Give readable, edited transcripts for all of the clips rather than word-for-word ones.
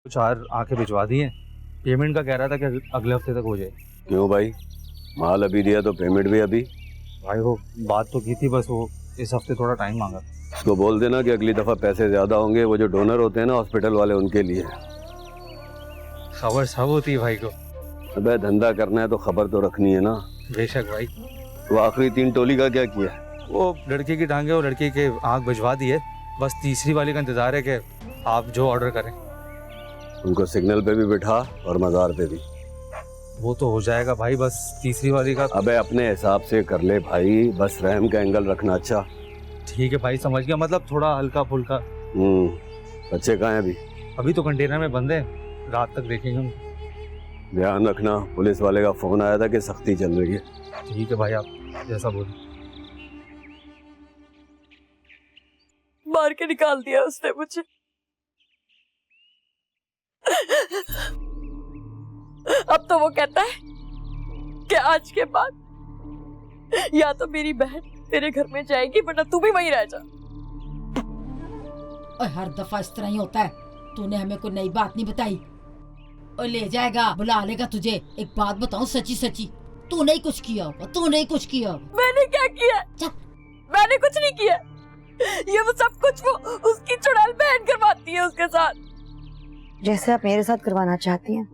चार आंखें भिजवा दी हैं। पेमेंट का कह रहा था कि अगले हफ्ते तक हो जाए। क्यों भाई, माल अभी दिया तो पेमेंट भी अभी? भाई वो बात तो की थी, बस वो इस हफ्ते थोड़ा टाइम मांगा। उसको बोल देना कि अगली दफा पैसे ज्यादा होंगे, वो जो डोनर होते हैं ना हॉस्पिटल वाले, उनके लिए। खबर सब होती है भाई को। अबे धंधा करना है तो खबर तो रखनी है ना। बेशक भाई। तो आखिरी 3 टोली का क्या किया? वो लड़के की टांगे और लड़के के आंख भिजवा दी है, बस तीसरी वाली का इंतजार है कि आप जो ऑर्डर करें। उनको सिग्नल पे भी बिठा और मजार पे भी। वो तो हो जाएगा भाई, बस तीसरी वाली का। अबे अपने हिसाब से कर ले भाई, बस रहम का एंगल रखना। अच्छा ठीक है भाई, समझ गया, मतलब थोड़ा हल्का फुल्का। बच्चे कहाँ हैं अभी? अभी तो कंटेनर में बंद है, रात तक देखेंगे उनको। ध्यान रखना, पुलिस वाले का फोन आया था कि सख्ती चल रही है। ठीक है भाई, आप जैसा बोले। मार के निकाल दिया उसने मुझे। अब तो वो कहता है कि आज के बाद या तो मेरी बहन तेरे घर में जाएगी, वरना तू भी वहीं रह जा। और हर दफा इस तरह ही होता है। तूने हमें कोई नई बात नहीं बताई। और ले जाएगा, बुला लेगा तुझे। एक बात बताऊं सच्ची सच्ची, तूने ही कुछ किया होगा, तूने ही कुछ किया होगा। मैंने क्या किया? मैंने कुछ नहीं किया। ये वो सब कुछ वो उसकी चुड़ैल बहन करवाती है उसके साथ। जैसे आप मेरे साथ करवाना चाहती हैं।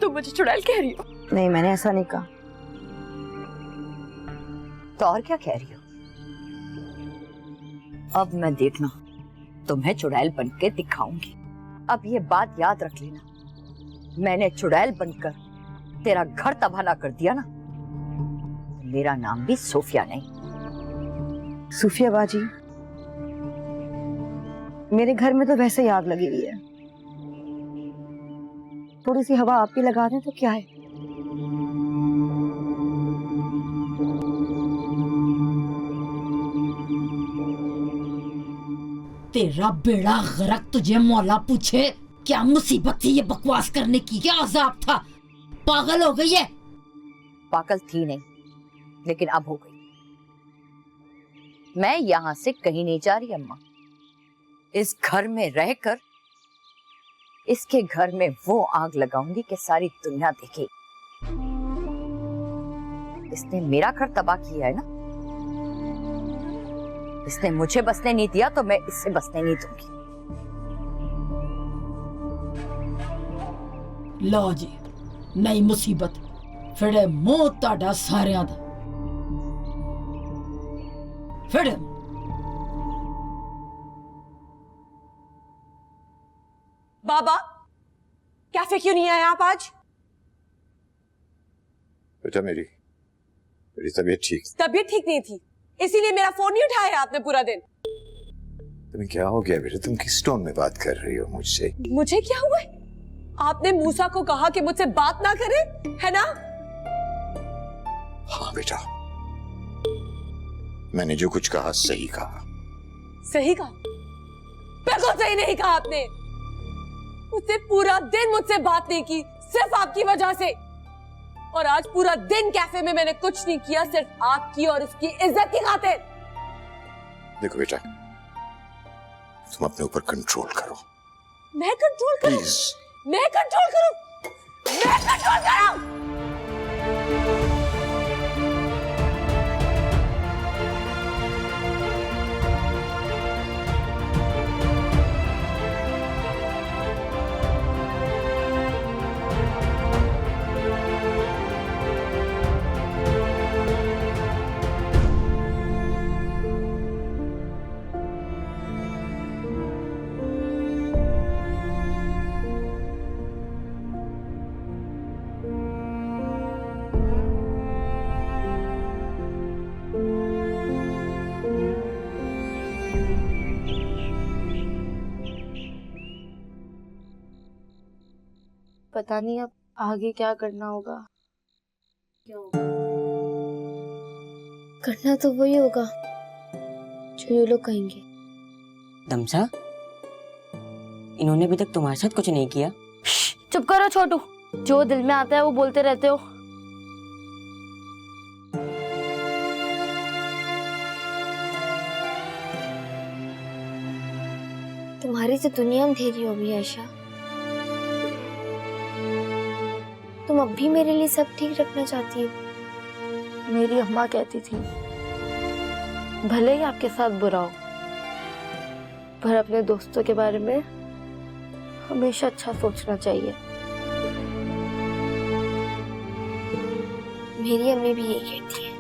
तुम मुझे चुड़ैल कह रही हो? नहीं, मैंने ऐसा नहीं कहा। तो और क्या कह रही हो? अब मैं देखना तुम्हें चुड़ैल बनके दिखाऊंगी। अब ये बात याद रख लेना, मैंने चुड़ैल बनकर तेरा घर तबाह ना कर दिया ना, मेरा नाम भी सूफिया नहीं। सूफिया बाजी, मेरे घर में तो वैसे ही आग लगी हुई है। थोड़ी सी हवा आप भी लगा दें तो क्या है। तेरा बेड़ा गर्क, तुझे मौला पूछे क्या मुसीबत थी ये बकवास करने की, क्या अजाब था? पागल हो गई है? पागल थी नहीं, लेकिन अब हो गई। मैं यहां से कहीं नहीं जा रही अम्मा। इस घर में रहकर इसके घर में वो आग लगाऊंगी कि सारी दुनिया देखे। इसने मेरा घर तबाह किया है ना, इसने मुझे बसने नहीं दिया तो मैं इससे बसने नहीं दूंगी। लो जी, नई मुसीबत फिर मुंह ताड़ा सारियां दा। फिर बाबा, कैफे क्यों नहीं आए आप आज? बेटा मेरी तबीयत ठीक। तबीयत ठीक नहीं थी, इसीलिए मेरा फोन नहीं उठाया आपने पूरा दिन। तुम्हें क्या हो गया बेटा? तुम किस टोन में बात कर रही हो मुझसे? मुझे क्या हुआ है? आपने मूसा को कहा कि मुझसे बात ना करे, है ना? हाँ बेटा, मैंने जो कुछ कहा सही कहा। सही कहा? बिल्कुल सही नहीं कहा आपने। उसने पूरा दिन मुझसे बात नहीं की, सिर्फ आपकी वजह से। और आज पूरा दिन कैफे में मैंने कुछ नहीं किया, सिर्फ आपकी और उसकी इज्जत की खातिर। देखो बेटा, तुम अपने ऊपर कंट्रोल करो। मैं कंट्रोल करूं? प्लीज। मैं कंट्रोल करूं? मैं कंट्रोल करूं? पता नहीं अब आगे क्या करना होगा। करना तो वही होगा जो ये लोग कहेंगे। दमसा, इन्होंने अभी तक तुम्हारे साथ कुछ नहीं किया। चुप करो छोटू, जो दिल में आता है वो बोलते रहते हो। तुम्हारी तो दुनिया अंधेरी हो गई आयशा। तुम अब भी मेरे लिए सब ठीक रखना चाहती हो। मेरी अम्मा कहती थी भले ही आपके साथ बुरा हो पर अपने दोस्तों के बारे में हमेशा अच्छा सोचना चाहिए। मेरी अम्मी भी यही कहती है।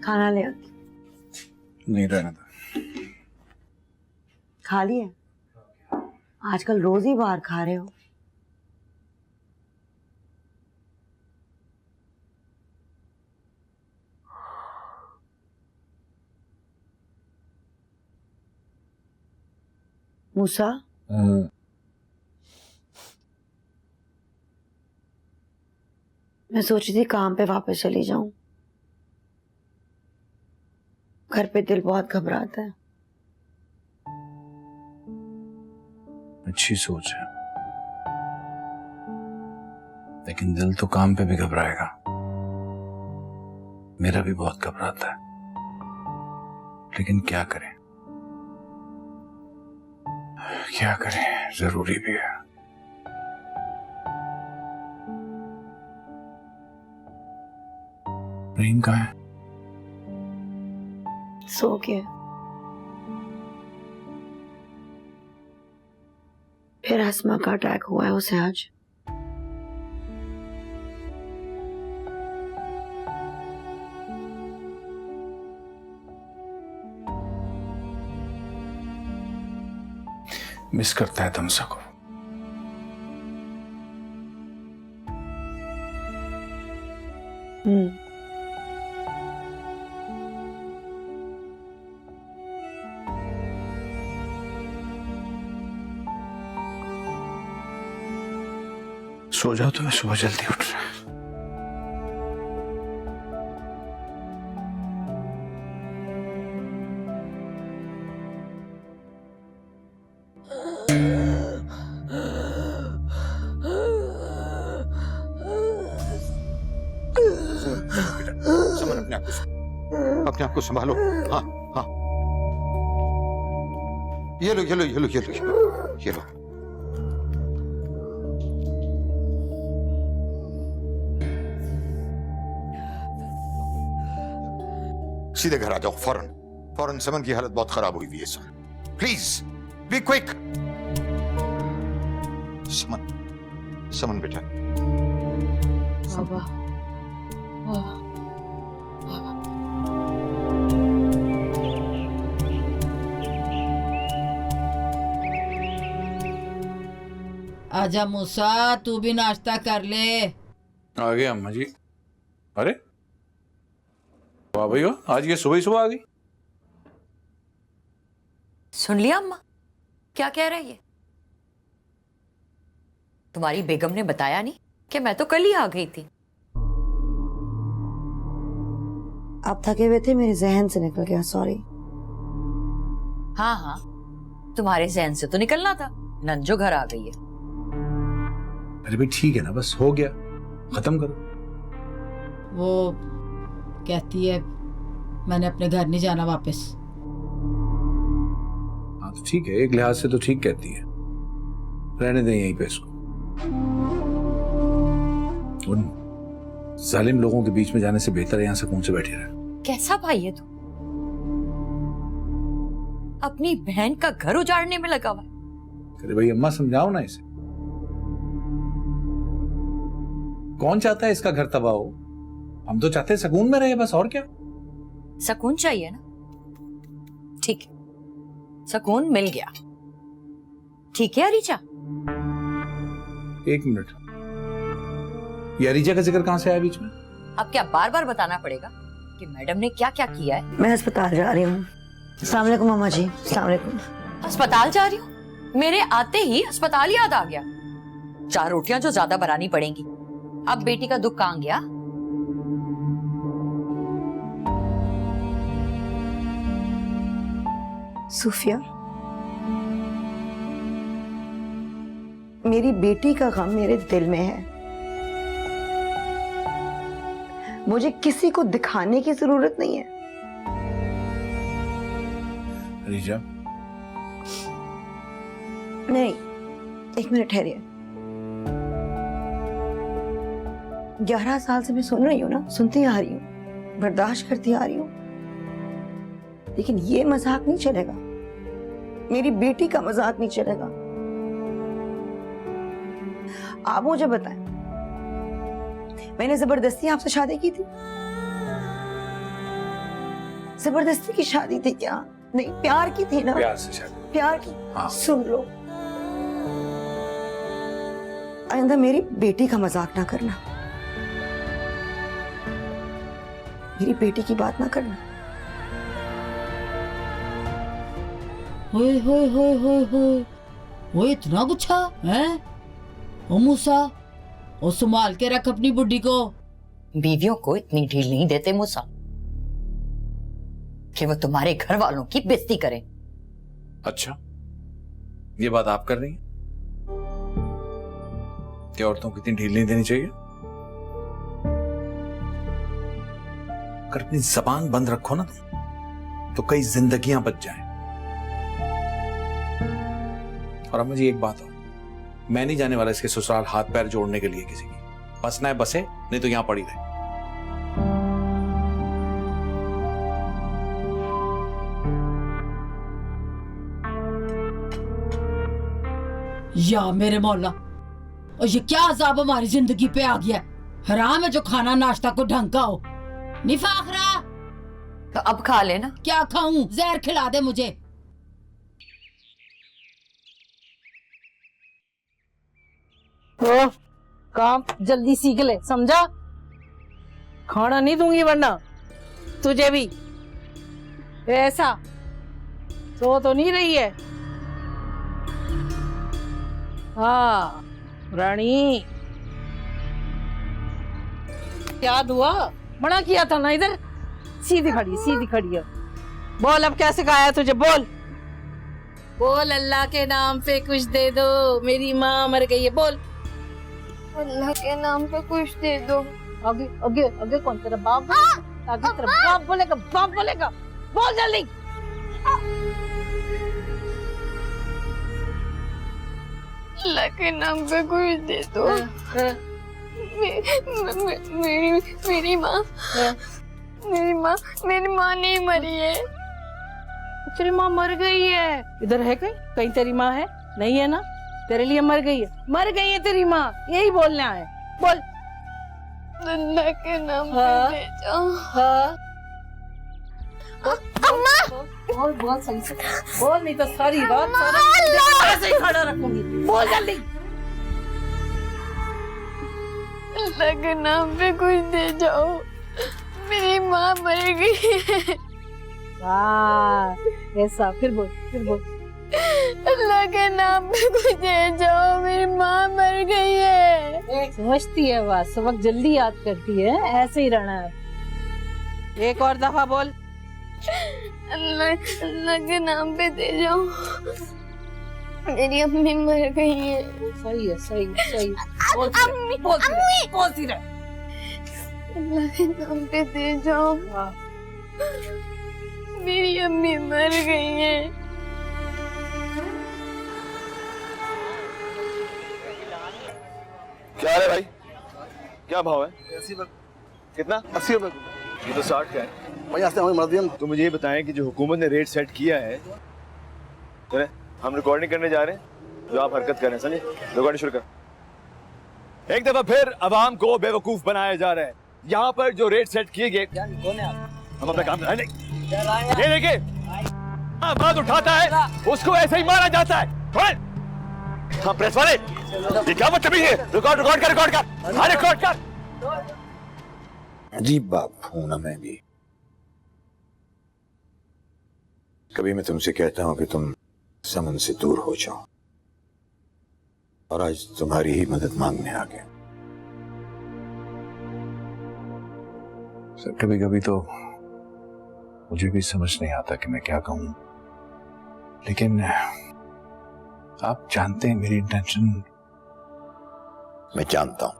खाना ले आती। नहीं रहना था। खा लिया? आजकल रोज ही बाहर खा रहे हो। मूसा, मैं सोच रही थी काम पे वापस चली जाऊं। घर पे दिल बहुत घबराता है। अच्छी सोच है, लेकिन दिल तो काम पे भी घबराएगा। मेरा भी बहुत घबराता है, लेकिन क्या करें, क्या करें, जरूरी भी है। प्रेम कहाँ है? सो गया। फिर आसमा का अटैक हुआ है उसे आज। मिस करता है तमसा को। सो जाओ तो मैं सुबह जल्दी उठ रहा। समन, अपने आप को संभालो। हाँ हाँ, ये लो ये लो ये लो ये लो ये लो। सीधे घर आ जाओ फौरन, फौरन। समन की हालत बहुत खराब हुई हुई है इस वक्त। Please be quick. Saman, Saman बेटा। बाबा, आजा मूसा, तू भी नाश्ता कर ले। आ गया अम्मा जी। अरे वाह भाई वाह, आज ये सुबह ही सुबह आ गई। सुन लिया अम्मा क्या कह रही है? तुम्हारी बेगम ने बताया नहीं कि मैं तो कल ही आ गई थी। आप थके हुए थे, मेरे जहन से निकल गया, सॉरी। हाँ हाँ, तुम्हारे जहन से तो निकलना था, नंजो घर आ गई है। अरे भाई ठीक है ना, बस हो गया, खत्म करो। वो कहती है मैंने अपने घर नहीं जाना वापस। हाँ तो ठीक है, एक लिहाज से तो ठीक कहती है, रहने दें यहीं पे इसको। उन जालिम लोगों के बीच में जाने से बेहतर है यहाँ सुकून से बैठे रहे। कैसा भाई है तू? अपनी बहन का घर उजाड़ने में लगा हुआ है। अरे भाई अम्मा समझाओ ना इसे, कौन चाहता है इसका घर तबाह हो? हम तो चाहते हैं सुकून में रहे बस, और क्या। सुकून चाहिए ना, ठीक है, सुकून मिल गया। ठीक है अरीजा? एक मिनट, ये अरीजा का जिक्र कहां से आया बीच में? अब क्या बार बार बताना पड़ेगा कि मैडम ने क्या क्या किया है? मैं अस्पताल जा रही हूँ। अस्सलाम वालेकुम मामा जी। अस्सलाम वालेकुम। अस्पताल जा रही हूँ? मेरे आते ही अस्पताल याद आ गया। 4 रोटियां जो ज्यादा बनानी पड़ेंगी। अब बेटी का दुख कहां गया? सूफिया, मेरी बेटी का गम मेरे दिल में है। मुझे किसी को दिखाने की जरूरत नहीं है। रिजा, नहीं, एक मिनट ठहरिए। 11 साल से मैं सुन रही हूँ ना, सुनती आ रही हूँ, बर्दाश्त करती आ रही हूँ, लेकिन ये मजाक नहीं चलेगा। मेरी बेटी का मजाक नहीं चलेगा। आप मुझे बताएं, मैंने जबरदस्ती आपसे शादी की थी? जबरदस्ती की शादी थी क्या? नहीं, प्यार की थी ना? प्यार से शादी। प्यार की। हाँ। सुन लो, आइंदा मेरी बेटी का मजाक ना करना, मेरी बेटी की बात ना करना। होए होए होए होए होए, वो इतना गुच्छा है? ओ मूसा, ओ संभाल के रख अपनी बुड्ढी को। बीवियों को इतनी ढील नहीं देते मूसा कि वो तुम्हारे घर वालों की बेइज्जती करें। अच्छा, ये बात आप कर रही हैं कि औरतों को इतनी ढील नहीं देनी चाहिए? अगर अपनी जबान बंद रखो ना तो कई जिंदगियां बच जाएं। और अब मुझे एक बात हो, मैं नहीं जाने वाला इसके ससुराल हाथ पैर जोड़ने के लिए किसी की। बसना है बसे, नहीं तो यहां पड़ी रहे। या मेरे मौला, और ये क्या अजाब हमारी जिंदगी पे आ गया? हराम है जो खाना नाश्ता को ढंग का हो। नहीं फाखरा, तो अब खा लेना। क्या खाऊं? जहर खिला दे मुझे। काम जल्दी सीख ले, समझा? खाना नहीं दूंगी वरना तुझे भी। ऐसा तो नहीं रही है? हाँ रानी, याद हुआ? मना किया था ना इधर। सीधी खड़ी है। बोल अब क्या सिखाया तुझे? बोल बोल, अल्लाह के नाम पे कुछ दे दो, मेरी माँ मर गई है। बोल, अल्लाह के नाम पे कुछ दे दो। आगे आगे आगे कौन? तेरा बाप? आगे तेरा बाप बोलेगा, बाप बोलेगा। बोल जल्दी। अल्लाह के नाम पे कुछ दे दो। मेरी माँ नहीं मरी है। तेरी माँ मर गई है? इधर है कहीं तेरी माँ है? नहीं है ना? तेरे लिए मर गई है तेरी माँ, यही बोलना है। बोल, अल्लाह के नाम पे दे जाओ। हाँ अम्मा, बोल सही से बोल, नहीं तो सारी रात ऐसे ही खड़ा रखूंगी। बोल जल्दी। अल्लाह के नाम पे कुछ दे जाओ, मेरी माँ मर गई है। हाँ ऐसा, फिर बोल। अल्लाह के नाम पे कुछ दे जाओ, मेरी माँ मर गई है। समझती है बात, सबक जल्दी याद करती है, ऐसे ही रहना है। एक और दफा बोल। अल्लाह के नाम पे दे जाओ, मेरी अम्मी मर गई है। सही है, सही। अम्मी, बोलती रहे। अल्लाह के नाम पे दे जाओ, मेरी अम्मी मर गई है। क्या है भाई? क्या भाव है? 80 रुपए। कितना? 80 रुपए। ये तो 60 का है भाई। आज मर्दियम, तो मुझे ये बताएं कि जो हुकूमत ने रेट सेट किया है, तो हम रिकॉर्डिंग करने जा रहे हैं, जो आप हरकत कर रहे हैं, समझे? रिकॉर्डिंग शुरू कर। एक दफा फिर अवाम को बेवकूफ बनाया जा रहा है। यहाँ पर जो रेट सेट किए गए, हम अपना काम कर रहे हैं। ये देखिए, बात उठाता है उसको ऐसे ही मारा जाता है। हाँ प्रेस वाले, ये क्या बदतमीजी है? रिकॉर्ड कर। अजीब बाप हूं ना मैं भी। कभी मैं तुमसे कहता हूं कि तुम समन से दूर हो जाओ, और आज तुम्हारी ही मदद मांगने आ गया। सर कभी कभी तो मुझे भी समझ नहीं आता कि मैं क्या कहूं, लेकिन आप जानते हैं मेरी इंटेंशन मैं जानता हूं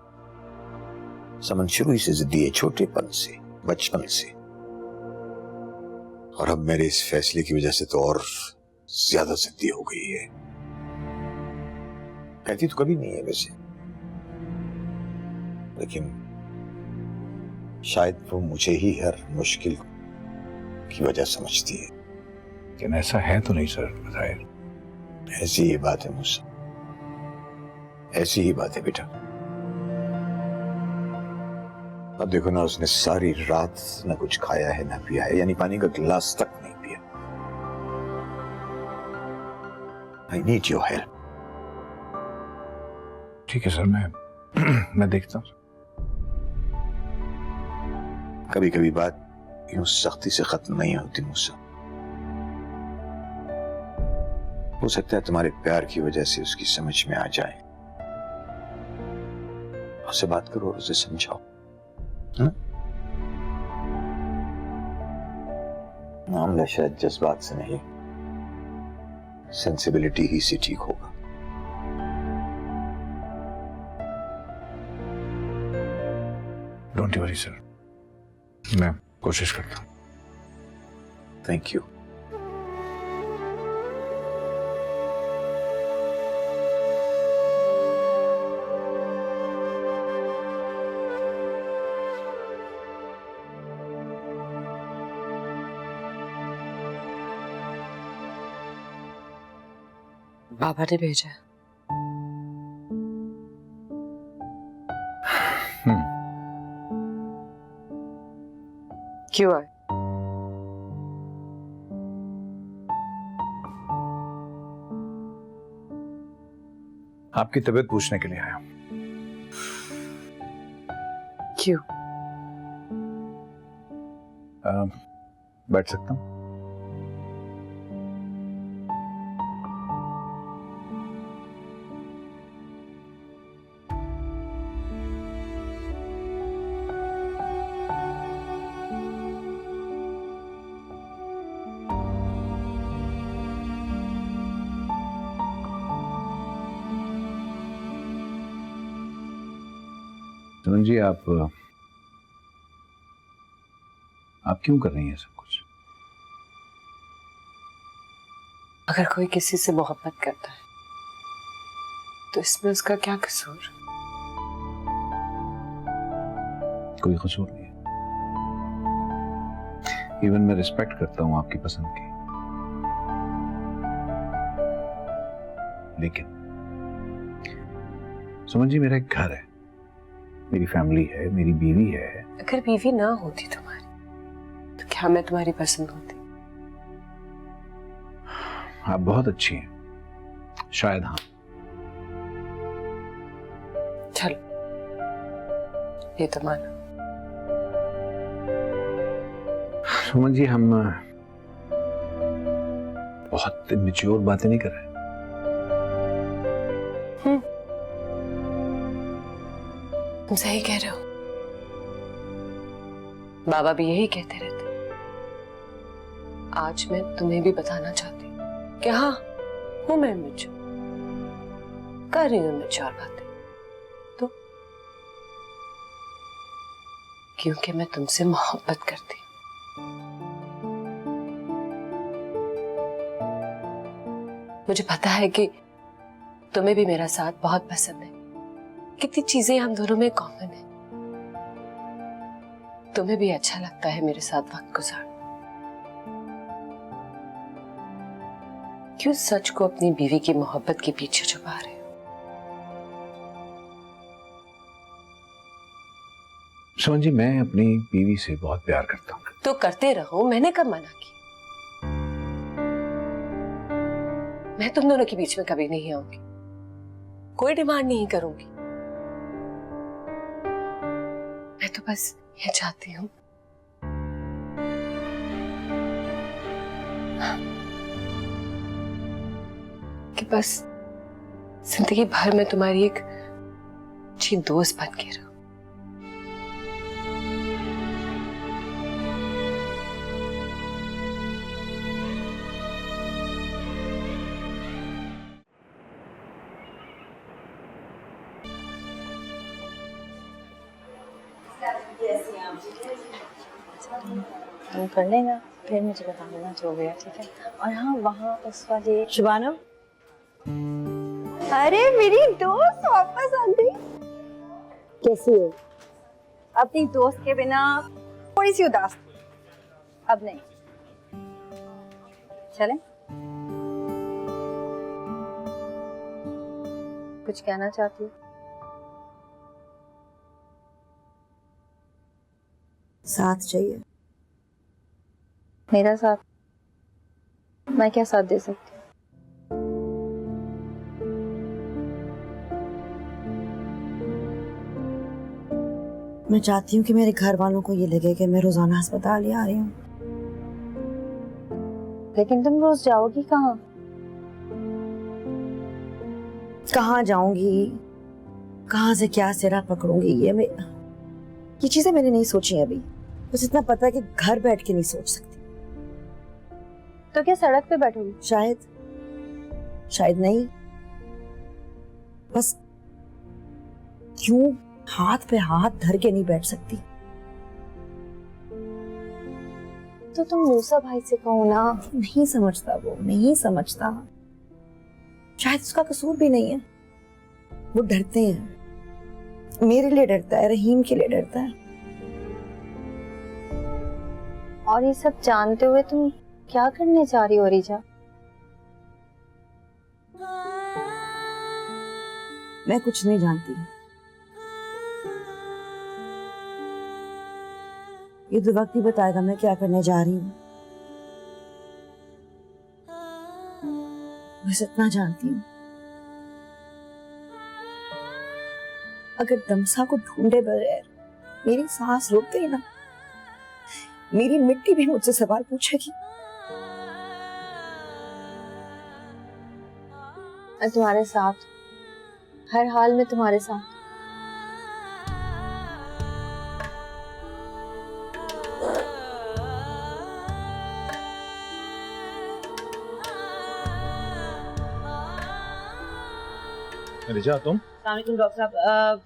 समन शुरू ही से जिद्दी है, छोटेपन से, बचपन से। और अब मेरे इस फैसले की वजह से तो और ज्यादा जिद्दी हो गई है। कहती तो कभी नहीं है वैसे, लेकिन शायद वो मुझे ही हर मुश्किल की वजह समझती है। लेकिन ऐसा है तो नहीं सर, बताइए। ऐसी ही बात है मूसा, ऐसी ही बात है बेटा। अब देखो ना, उसने सारी रात ना कुछ खाया है ना पिया है, यानी पानी का गिलास तक नहीं पिया। I need your help. ठीक है सर, मैं देखता हूँ। कभी कभी बात यूं सख्ती से खत्म नहीं होती मूसा। हो सकता है तुम्हारे प्यार की वजह से उसकी समझ में आ जाए। उससे बात करो और उसे समझाओ। मामला शायद जज्बात से नहीं, सेंसिबिलिटी ही से ठीक होगा। डोंट वरी सर, मैं कोशिश करता हूँ। Thank you. बाबा ने भेजा है। क्यों आए? आपकी तबीयत पूछने के लिए आया। क्यों? बैठ सकता हूँ? सुमन जी, आप क्यों कर रही हैं सब कुछ? अगर कोई किसी से मोहब्बत करता है तो इसमें उसका क्या कसूर? कोई कसूर नहीं है। इवन मैं रिस्पेक्ट करता हूं आपकी पसंद की, लेकिन सुमन जी, मेरा एक घर है, मेरी फैमिली है, मेरी बीवी है। अगर बीवी ना होती तुम्हारी तो क्या मैं तुम्हारी पसंद होती? आप बहुत अच्छी हैं, शायद। हाँ, चलो ये तो मानो। सुमन जी, हम बहुत मैच्योर बातें नहीं कर रहे। तुम सही कह रहे हो। बाबा भी यही कहते रहते। आज मैं तुम्हें भी बताना चाहती हूँ कि हाँ, हूं मैं मैच्योर, कर रही हूँ मैच्योर बातें, तो क्योंकि मैं तुमसे मोहब्बत करती हूँ। मुझे पता है कि तुम्हें भी मेरा साथ बहुत पसंद है। कितनी चीजें हम दोनों में कॉमन है। तुम्हें भी अच्छा लगता है मेरे साथ वक्त गुजारना। क्यों सच को अपनी बीवी की मोहब्बत के पीछे छुपा रहे हो? सुमन जी, मैं अपनी बीवी से बहुत प्यार करता हूँ। तो करते रहो, मैंने कब मना किया? मैं तुम दोनों के बीच में कभी नहीं आऊंगी, कोई डिमांड नहीं करूंगी। मैं तो बस ये चाहती हूँ कि बस जिंदगी भर में तुम्हारी एक अच्छी दोस्त बन के रहूं। तुम कर लेना, फिर मुझे बता देना जो गया, ठीक है? और हाँ, वहाँ उस वाले शुभानम, अरे मेरी दोस्त वापस आ गई। कैसी हो? अपनी दोस्त के बिना थोड़ी सी उदास थी, अब नहीं। चलें? कुछ कहना चाहती हो? साथ चाहिए। मेरा साथ? मैं क्या साथ दे सकती हूँ? मैं चाहती हूँ कि मेरे घर वालों को ये लगे कि मैं रोजाना अस्पताल ही आ रही हूँ। लेकिन तुम रोज जाओगी कहाँ? कहाँ जाऊंगी, कहाँ से क्या सिरा पकड़ूंगी, ये चीजें मैंने नहीं सोची अभी। बस इतना पता है कि घर बैठ के नहीं सोच सकती। तो क्या सड़क पे बैठोगी? शायद नहीं। बस क्यों हाथ पे हाथ धर के नहीं बैठ सकती। तो तुम मूसा भाई से कहो ना। नहीं समझता, वो नहीं समझता। शायद उसका कसूर भी नहीं है। वो डरते हैं, मेरे लिए डरता है, रहीम के लिए डरता है। और ये सब जानते हुए तुम क्या करने जा रही हो रिजा? मैं कुछ नहीं जानती। ये तो वक्त ही बताएगा मैं क्या करने जा रही हूँ। बस इतना जानती हूँ, अगर दमसा को ढूंढे बगैर मेरी सांस रुक गई ना, मेरी मिट्टी भी मुझसे सवाल पूछेगी। मैं तुम्हारे साथ, हर हाल में तुम्हारे साथ। रिजा तुम? अस्सलामुअलैकुम डॉक्टर साहब,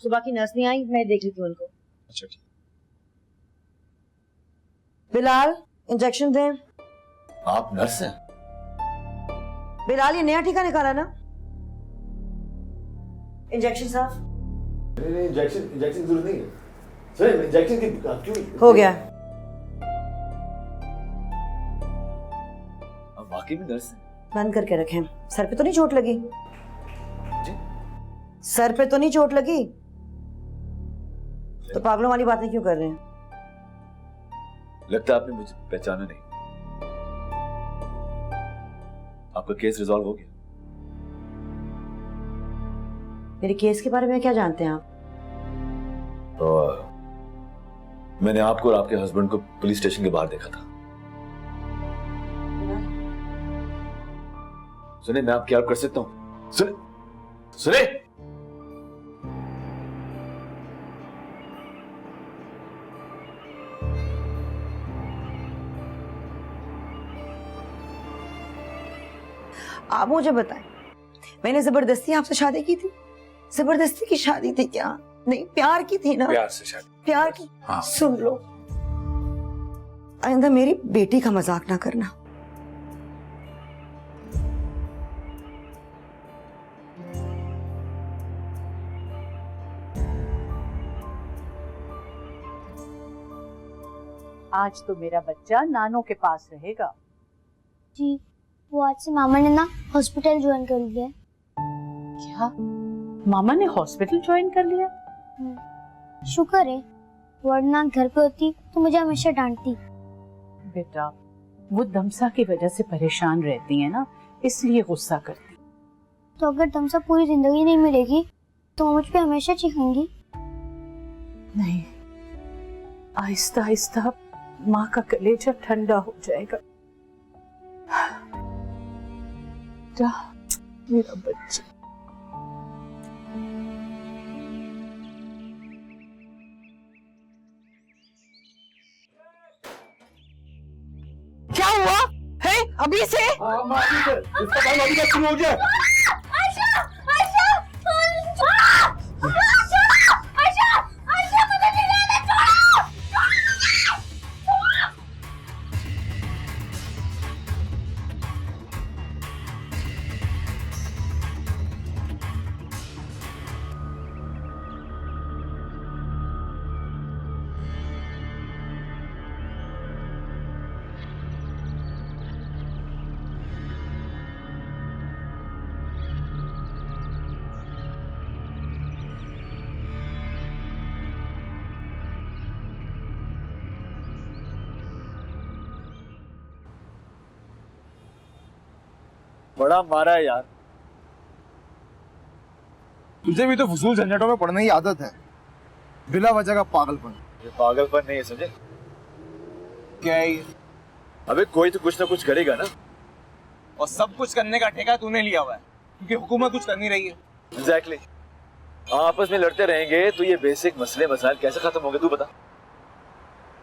सुबह की नर्स नहीं आई, मैं देख ली थी उनको। अच्छा ठीक। बिलाल इंजेक्शन दें। आप नर्स हैं? बिलाल ये नया टीका निकाला ना? इंजेक्शन साहब। नहीं इंजेक्शन की जरूरत नहीं है सर। इंजेक्शन की क्यों? हो गया। आप वाकई में नर्स हैं? बंद करके रखें। सर पे तो नहीं चोट लगी? सर पे तो नहीं चोट लगी? तो पागलों वाली बातें क्यों कर रहे हैं? लगता है आपने मुझे पहचाना नहीं। आपका केस रिजॉल्व हो गया। मेरे केस के बारे में क्या जानते हैं आप? तो मैंने आपको और आपके हस्बैंड को पुलिस स्टेशन के बाहर देखा था। सुने, मैं आपकी हेल्प कर सकता हूं? सुने आप मुझे बताएं, मैंने जबरदस्ती आपसे शादी की थी? जबरदस्ती की शादी थी क्या? नहीं, प्यार की थी ना? प्यार से शादी। प्यार की? हाँ। सुन लो, आइंदा मेरी बेटी का मजाक ना करना। आज तो मेरा बच्चा नानों के पास रहेगा। जी, वो आज से मामा ने ना हॉस्पिटल ज्वाइन कर लिया है। क्या? मामा ने हॉस्पिटल ज्वाइन कर लिया? शुक्र है, वरना घर पे होती तो मुझे हमेशा डांटती। बेटा, वो दमसा की वजह से परेशान रहती है ना, इसलिए गुस्सा करती। तो अगर दमसा पूरी जिंदगी नहीं मिलेगी तो वो मुझ पे हमेशा चिढ़ेंगी। नहीं, आहिस्ता आहिस्ता माँ का कलेजा ठंडा हो जाएगा। जा, मेरा बच्चा। क्या हुआ है अभी से? इसका काम अभी तक शुरू हो गया। बड़ा मारा है यार। तुझे भी तो फजूल झंझटों में पड़ने की आदत है, बिला वजह का पागलपन। ये पागलपन नहीं है, समझे? क्या है ये? अबे कोई तो कुछ ना कुछ करेगा ना। और सब कुछ करने का ठेका तूने लिया हुआ है, क्योंकि हुकूमत कुछ कर नहीं रही है। एग्जैक्टली। आपस में लड़ते रहेंगे तो ये बेसिक मसले मसाइल कैसे खत्म होंगे, तू बता।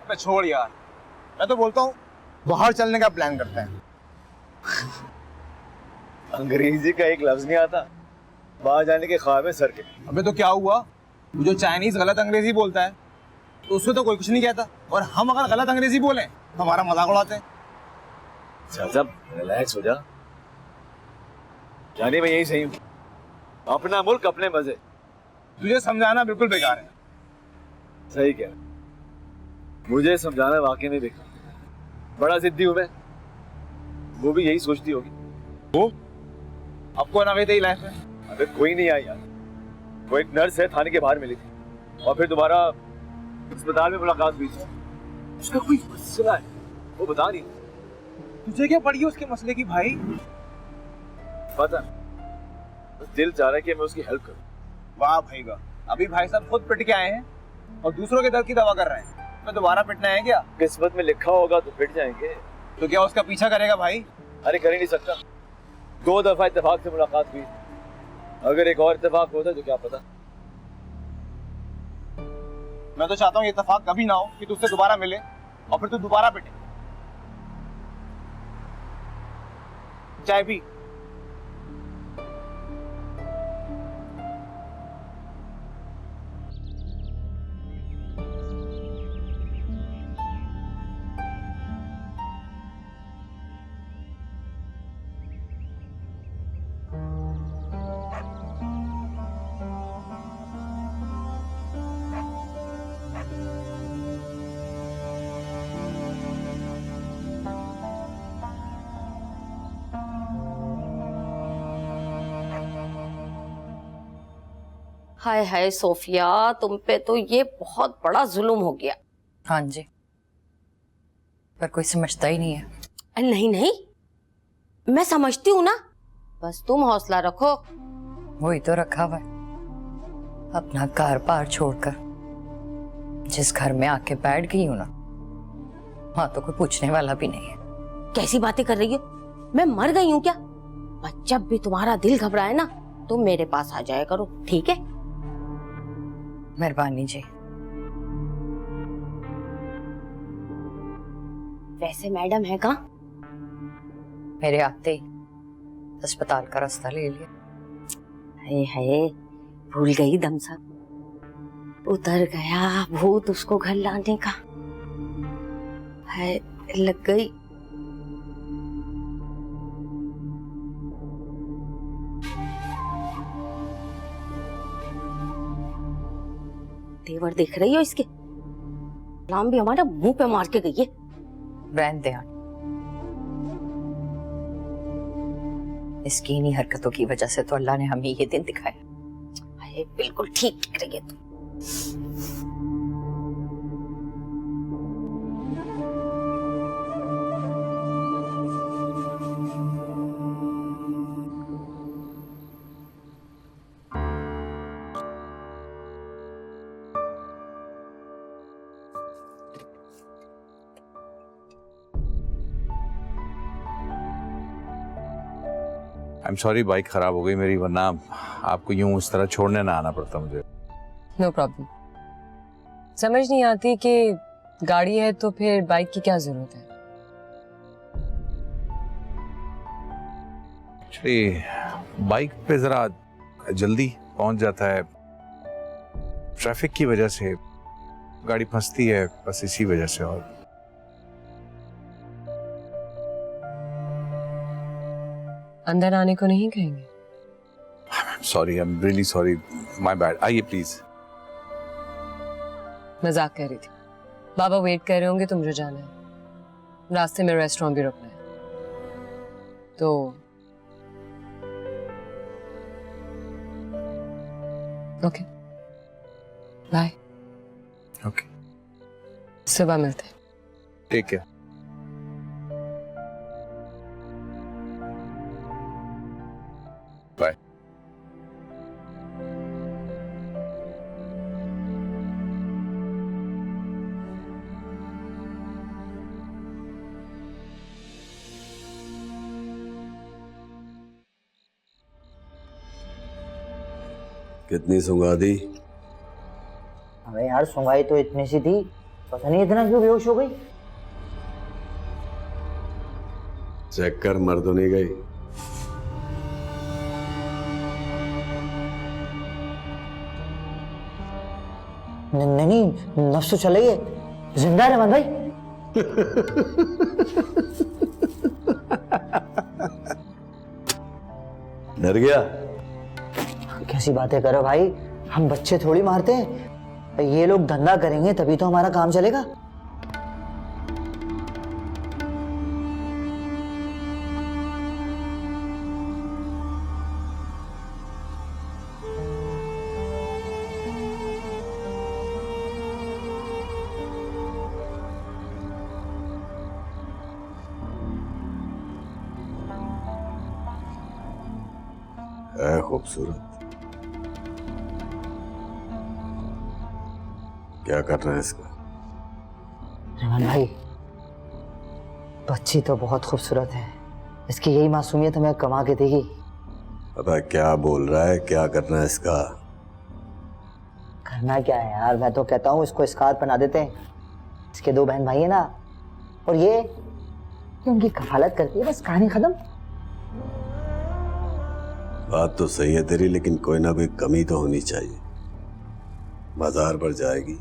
अबे छोड़ यार, मैं तो बोलता हूँ बाहर चलने का प्लान करते हैं। अंग्रेजी का एक लफ्ज नहीं आता, बाहर जाने के ख्वाब में सर के। अबे तो क्या हुआ, वो जो चाइनीज गलत अंग्रेजी बोलता है तो उसमें तो कोई कुछ नहीं कहता, और हम अगर गलत अंग्रेजी बोलें तो हमारा मजाक उड़ाते हैं। चाचा रिलैक्स हो जा, जाने में यही सही हूँ। अपना मुल्क अपने मजे। तुझे समझाना बिल्कुल बेकार है। सही कह रहा, मुझे समझाना वाकई में बेकार। बड़ा जिद्दी हूं मैं, वो भी यही सोचती होगी। वो अब कौन आ गई तेरी लाइफ में? अबे कोई नहीं आई यार, वो एक नर्स है, थाने के बाहर मिली थी और फिर दोबारा अस्पताल में मुलाकात हुई थी। उसका कोई मसला है, वो बता नहीं। तुझे क्या पड़ी है उसके मसले की भाई? पता, बस दिल चाह रहा है कि मैं उसकी हेल्प करूं। वाह भाई वाह, अभी भाई साहब खुद पिट के आए हैं और दूसरों के दर्द की दवा कर रहे हैं। मैं दोबारा पिटना है क्या? किस्मत में लिखा होगा तो पिट जाएंगे। तो क्या उसका पीछा करेगा भाई? अरे कर ही नहीं सकता, 2 दफा इत्तेफाक से मुलाकात हुई, अगर एक और इत्तेफाक होता तो क्या पता। मैं तो चाहता हूँ ये इत्तेफाक कभी ना हो कि तुझसे दोबारा मिले और फिर तू दोबारा पिटे। चाय पी। हाय हाय सोफिया, तुम पे तो ये बहुत बड़ा जुल्म हो गया। हाँ जी, पर कोई समझता ही नहीं है। नहीं नहीं, मैं समझती हूँ ना, बस तुम हौसला रखो। वही तो रखा हुआ है, अपना घर बार छोड़कर जिस घर में आके बैठ गई हूँ ना, वहां तो कोई पूछने वाला भी नहीं है। कैसी बातें कर रही हो? मैं मर गई हूँ क्या? बस जब भी तुम्हारा दिल घबराए ना, तुम मेरे पास आ जाया करो, ठीक है? मेहरबानी जी। वैसे मैडम है कहाँ? मेरे आते ही अस्पताल का रास्ता ले लिया। हाय हाय, भूल गई दमसा। उतर गया भूत उसको घर लाने का। है लग गई। तेवर देख रही हो इसके? लाम भी हमारा मुंह पे मार के गई है। रहने दे, इसकी इन्हीं हरकतों की वजह से तो अल्लाह ने हमें ये दिन दिखाया। अरे बिल्कुल ठीक कह रही है तू। आई एम सॉरी, बाइक खराब हो गई मेरी, वरना आपको यूं उस तरह छोड़ने ना आना पड़ता मुझे। No problem. समझ नहीं आती कि गाड़ी है तो फिर बाइक की क्या जरूरत है। एक्चुअली बाइक पे जरा जल्दी पहुंच जाता है, ट्रैफिक की वजह से गाड़ी फंसती है, बस इसी वजह से। और अंदर आने को नहीं कहेंगे? Sorry, I am really sorry, my bad. आइए प्लीज। मजाक कर रही थी। बाबा वेट कर रहे होंगे तो मुझे जाना है, रास्ते में रेस्टोरेंट भी रुकना है, तो ओके बाय। ओके, सुबह मिलते हैं। Take care. कितनी सुंगा दी? अबे यार सुंगाई तो इतनी सी थी, पता नहीं इतना क्यों बेहोश हो गई। चेक कर, मर तो नहीं गई? नहीं, नफ्स तो चल रही है, जिंदा है रहमान भाई। डर गया? कैसी बातें करो भाई, हम बच्चे थोड़ी मारते हैं। ये लोग धंधा करेंगे तभी तो हमारा काम चलेगा। है खूबसूरत। क्या करना है इसका? रहमान भाई, बच्ची तो बहुत खूबसूरत है, इसकी यही मासूमियत हमें कमा के देगी। पता क्या बोल रहा है? क्या करना है इसका? करना क्या है यार, मैं तो कहता हूँ इसको स्कार्फ बना देते हैं। इसके 2 बहन भाई है ना, और ये उनकी कफालत करती है, बस कहानी खत्म। बात तो सही है तेरी, लेकिन कोई ना कोई कमी तो होनी चाहिए। बाजार पर जाएगी,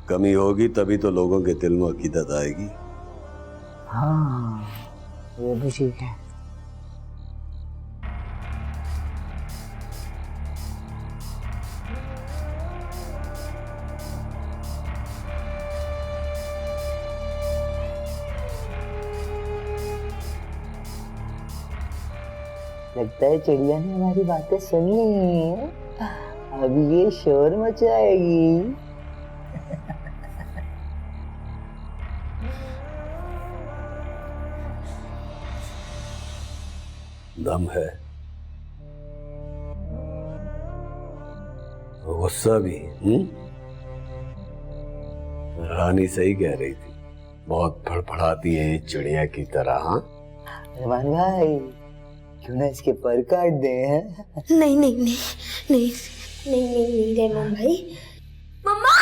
कमी होगी तभी तो लोगों के दिल में अकीदत आएगी। हाँ, ये भी ठीक है। लगता है चिड़िया ने हमारी बातें सुनी, अभी ये शोर मचाएगी। दम है, गुस्सा भी। रानी सही कह रही थी, बहुत फड़फड़ाती है चिड़िया की तरह। हाँ रहमान भाई, क्यों ना इसके पर काट दे हैं? नहीं नहीं नहीं नहीं नहीं नहीं नहीं रहमान भाई। मम्मा!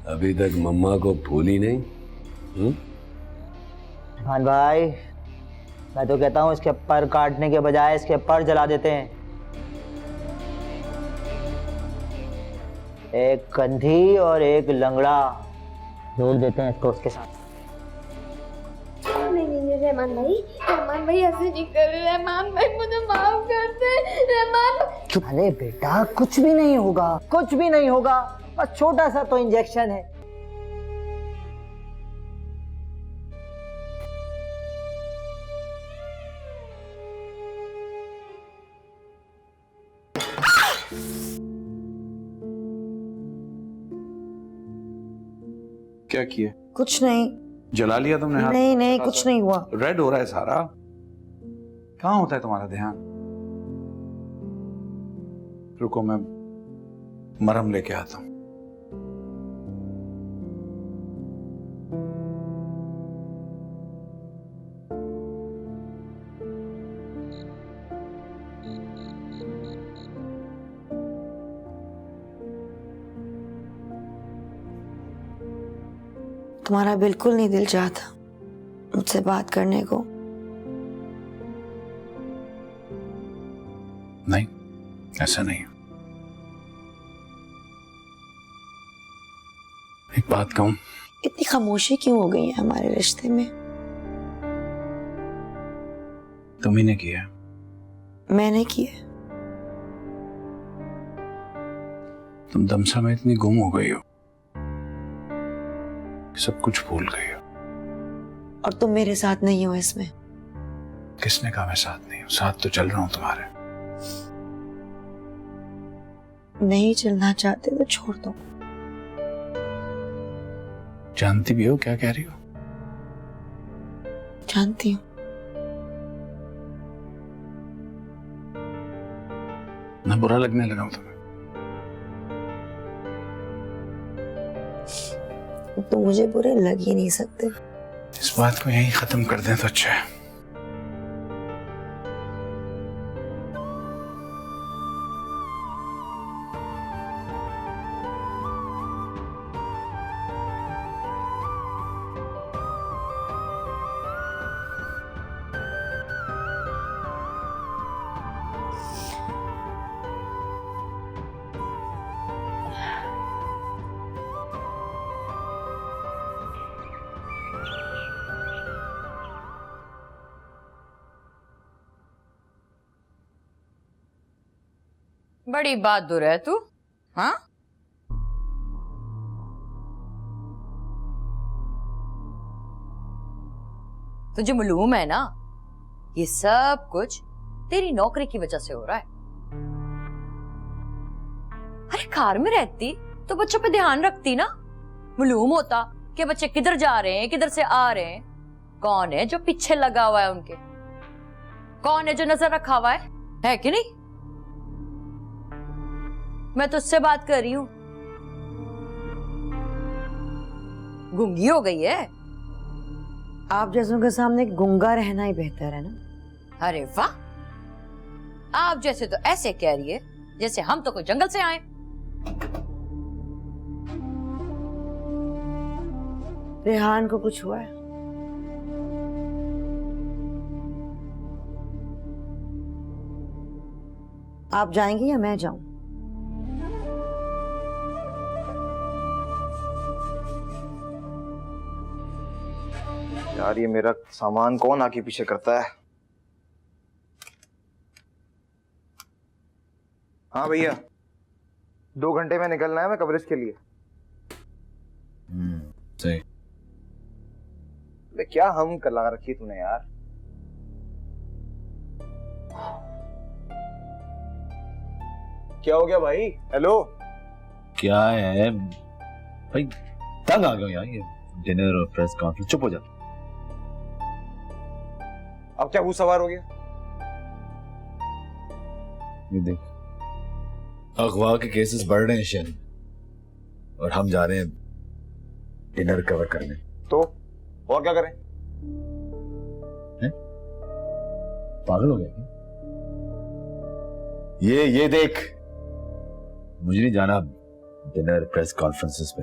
अभी तक मम्मा को भूली नहीं? रहमान भाई, मैं तो कहता हूँ इसके पर काटने के बजाय इसके पर जला देते हैं। एक कंधी और एक लंगड़ा जोड़ देते हैं इसको उसके साथ। नहीं नहीं रहमान भाई ऐसे नहीं कर रहे। रहमान भाई मुझे माफ कर दे। रहमान, अरे बेटा, कुछ भी नहीं होगा, कुछ भी नहीं होगा, बस छोटा सा तो इंजेक्शन है। क्या किया? कुछ नहीं। जला लिया तुमने हाथ? नहीं नहीं, कुछ नहीं हुआ। रेड हो रहा है सारा। कहाँ होता है तुम्हारा ध्यान? रुको, मैं मरहम लेके आता हूं। तुम्हारा बिल्कुल नहीं दिल चाहता मुझसे बात करने को? नहीं, ऐसा नहीं। एक बात कहूं? इतनी खामोशी क्यों हो गई है हमारे रिश्ते में? तुम्ही ने किया। मैंने किया। तुम दमसा में इतनी गुम हो गई हो, सब कुछ भूल गई हो। और तुम मेरे साथ नहीं हो इसमें। किसने कहा मैं साथ नहीं हूं? साथ तो चल रहा हूं तुम्हारे। नहीं चलना चाहते तो छोड़ दो। जानती भी हो क्या कह रही हो? जानती हूँ। ना बुरा लगने लगा हूं तुम्हें? तो मुझे बुरे लग ही नहीं सकते। इस बात को यहीं खत्म कर दें तो अच्छा है। बड़ी बहादुर है तू, हाँ? तुझे मालूम है ना, ये सब कुछ तेरी नौकरी की वजह से हो रहा है। अरे कार में रहती तो बच्चों पे ध्यान रखती ना, मालूम होता कि बच्चे किधर जा रहे हैं, किधर से आ रहे हैं, कौन है जो पीछे लगा हुआ है उनके, कौन है जो नजर रखा हुआ है कि नहीं? मैं तुझसे बात कर रही हूं। गूंगी हो गई है। आप जैसों के सामने गूंगा रहना ही बेहतर है ना। अरे वाह, आप जैसे तो ऐसे कह रही है जैसे हम तो कोई जंगल से आए। रेहान को कुछ हुआ है? आप जाएंगी या मैं जाऊं? यार ये मेरा सामान कौन आके पीछे करता है? हाँ भैया, 2 घंटे में निकलना है मैं कवरेज के लिए। सही। क्या हम कर लगा रखी तूने यार? क्या हो गया भाई? हेलो, क्या है भाई, तंग आ गया यार ये डिनर और प्रेस कॉन्फ्रेंस। चुप हो जा। अब क्या भूत सवार हो गया? ये देख, अगवा के केसेस बढ़ रहे हैं शन, और हम जा रहे हैं डिनर कवर करने। तो और क्या करें? हैं? पागल हो गया क्या? ये देख, मुझे नहीं जाना डिनर प्रेस कॉन्फ्रेंसेस पे।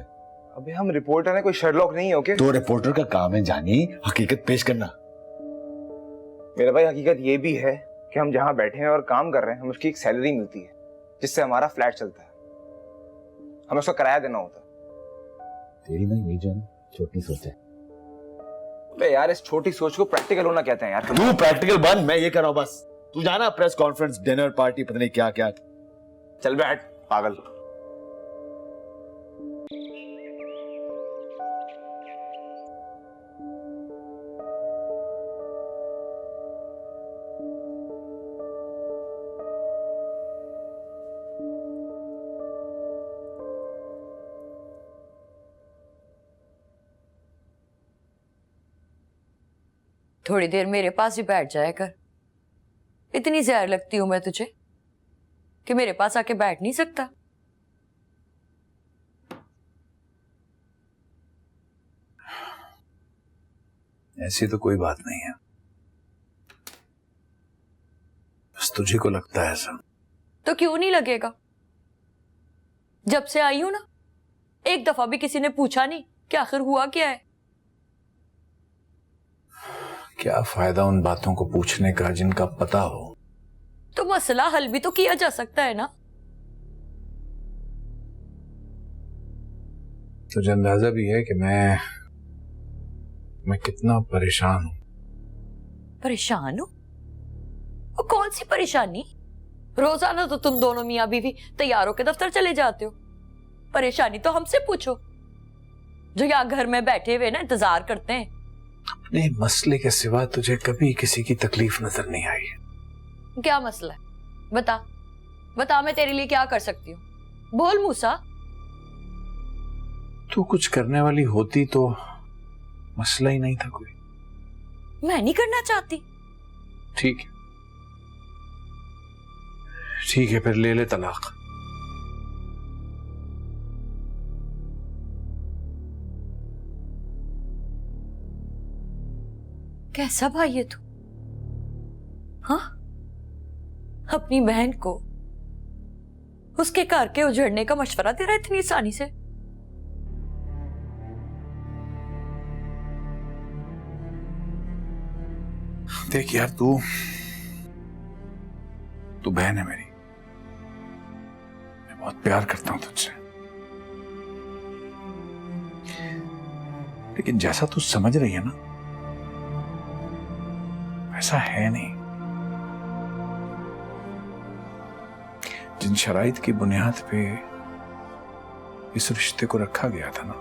अबे हम रिपोर्टर हैं, कोई शर्लॉक नहीं है। ओके, तो रिपोर्टर का काम है जानी हकीकत पेश करना। मेरा भाई हकीकत ये भी है कि हम जहां बैठे हैं और काम कर रहे हैं, हमें उसकी एक सैलरी मिलती है जिससे हमारा फ्लैट चलता है। हमें उसका किराया देना होता है। तेरी ना ये जान छोटी सोच है। अबे यार, इस छोटी सोच को प्रैक्टिकल होना कहते हैं यार। तू प्रैक्टिकल बन, मैं ये कर रहा हूं बस। तू जाना प्रेस कॉन्फ्रेंस, डिनर पार्टी, पता नहीं क्या क्या। चल बैठ पागल। थोड़ी देर मेरे पास ही बैठ जाया कर। इतनी जहर लगती हूं मैं तुझे कि मेरे पास आके बैठ नहीं सकता? ऐसी तो कोई बात नहीं है, बस तुझे को लगता है ऐसा। तो क्यों नहीं लगेगा? जब से आई हूं ना, एक दफा भी किसी ने पूछा नहीं कि आखिर हुआ क्या है। क्या फायदा उन बातों को पूछने का जिनका पता हो। तो मसला हल भी तो किया जा सकता है ना। तुझे अंदाजा भी है कि मैं कितना परेशान हूं। परेशान हो? वो कौन सी परेशानी? रोजाना तो तुम दोनों मियां बीवी तैयार होकर दफ्तर चले जाते हो। परेशानी तो हमसे पूछो जो यहाँ घर में बैठे हुए ना इंतजार करते हैं। अपने मसले के सिवा तुझे कभी किसी की तकलीफ नजर नहीं आई? क्या मसला है? बता बता, मैं तेरे लिए क्या कर सकती हूँ? बोल मूसा। तू कुछ करने वाली होती तो मसला ही नहीं था कोई। मैं नहीं करना चाहती। ठीक है, ठीक है, फिर ले ले तलाक। कैसा भाई है तू? हाँ, अपनी बहन को उसके घर के उजड़ने का मशवरा दे रहा है इतनी आसानी से? देख यार, तू बहन है मेरी। मैं बहुत प्यार करता हूं तुझसे, लेकिन जैसा तू समझ रही है ना, वैसा है नहीं। जिन शराइत की बुनियाद पे इस रिश्ते को रखा गया था ना,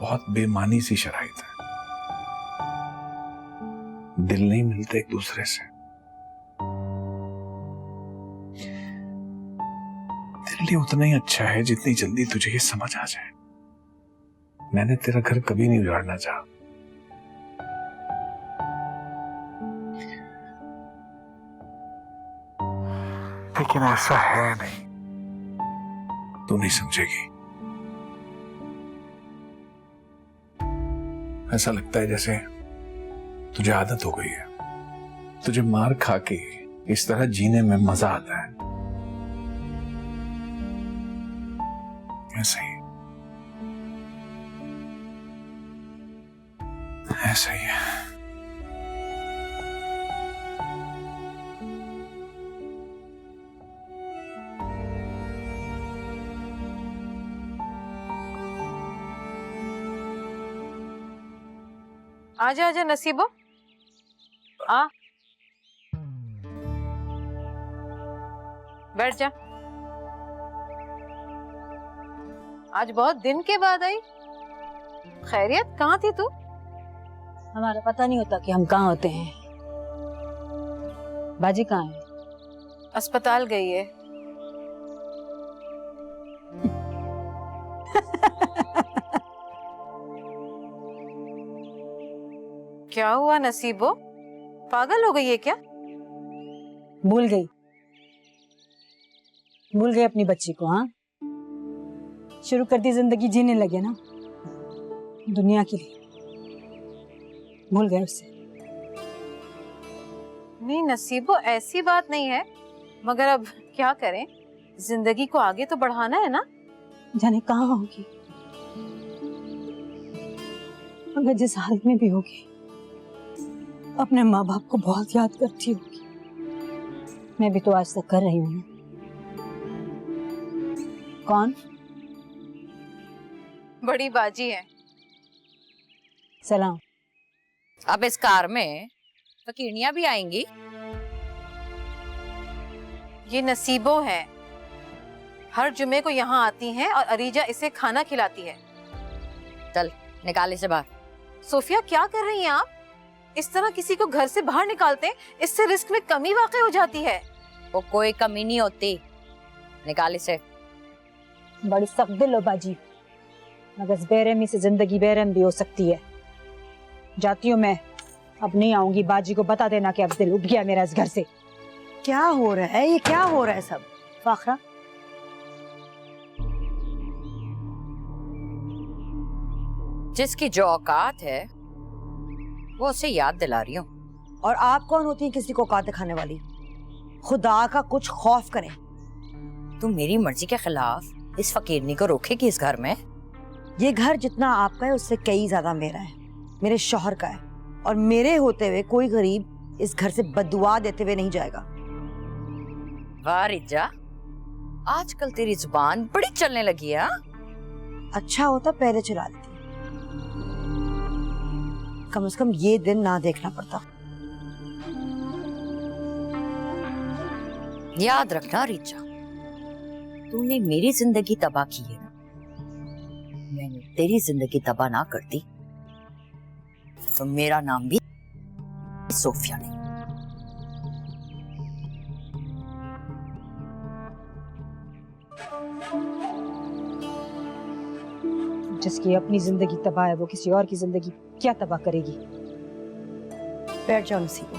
बहुत बेमानी सी शराइत है। दिल नहीं मिलते एक दूसरे से। तेरे लिए उतना ही अच्छा है जितनी जल्दी तुझे ये समझ आ जाए। मैंने तेरा घर कभी नहीं उजाड़ना चाहा, लेकिन ऐसा है नहीं। तू नहीं समझेगी। ऐसा लगता है जैसे तुझे आदत हो गई है। तुझे मार खा के इस तरह जीने में मजा आता है। ऐसा ही ऐसा ही है। आजा आजा नसीबो, आ बैठ जा। आज बहुत दिन के बाद आई। खैरियत, कहाँ थी तू? हमारा पता नहीं होता कि हम कहाँ होते हैं। बाजी कहाँ है? अस्पताल गई है। क्या हुआ नसीबो, पागल हो गई है क्या? भूल गई अपनी बच्ची को। हाँ, शुरू कर दी जिंदगी जीने लगे ना दुनिया के लिए, भूल गए उससे। नहीं नसीबो, ऐसी बात नहीं है, मगर अब क्या करें, जिंदगी को आगे तो बढ़ाना है ना। जाने कहाँ होगी, अगर जिस हालत में भी होगी अपने माँ बाप को बहुत याद करती होगी। मैं भी तो आज तक कर रही हूँ। कौन? बड़ी बाजी है। सलाम। अब इस कार में फकीरनियां भी आएंगी। ये नसीबो है, हर जुमे को यहाँ आती हैं और अरीजा इसे खाना खिलाती है। चल निकाल इसे बाहर। सोफिया, क्या कर रही हैं आप? इस तरह किसी को घर से बाहर निकालते हैं, इससे रिस्क में कमी वाकई हो जाती है। वो कोई कमी नहीं होती, निकाल इसे। बड़ी सख्त दिल हो बाजी, मगर बेरहमी से जिंदगी बेरहम भी हो सकती है। जाती हूँ मैं, अब नहीं आऊंगी। बाजी को बता देना कि अब दिल उठ गया मेरा इस घर से। क्या हो रहा है ये, क्या हो रहा है सब? फाखरा, जिसकी जो औकात है वो उसे याद दिला रही हूँ। और आप कौन होती हैं किसी को औकात दिखाने वाली? खुदा का कुछ खौफ करें। तुम मेरी मर्जी के खिलाफ इस फकीरनी को रोकेगी इस घर में? ये घर जितना आपका है उससे कई ज्यादा मेरा है, मेरे शौहर का है। और मेरे होते हुए कोई गरीब इस घर से बददुआ देते हुए नहीं जाएगा। वाह रिजा, आजकल तेरी जुबान बड़ी चलने लगी है। अच्छा होता पहले चला लेती, कम से कम ये दिन ना देखना पड़ता। याद रखना रिचा, तूने मेरी जिंदगी तबाह की है ना, मैंने तेरी जिंदगी तबाह ना करती तो मेरा नाम भी सोफिया नहीं। जिसकी अपनी जिंदगी तबाह है वो किसी और की जिंदगी क्या तबाह करेगी? बैठ जाओ नसीबो।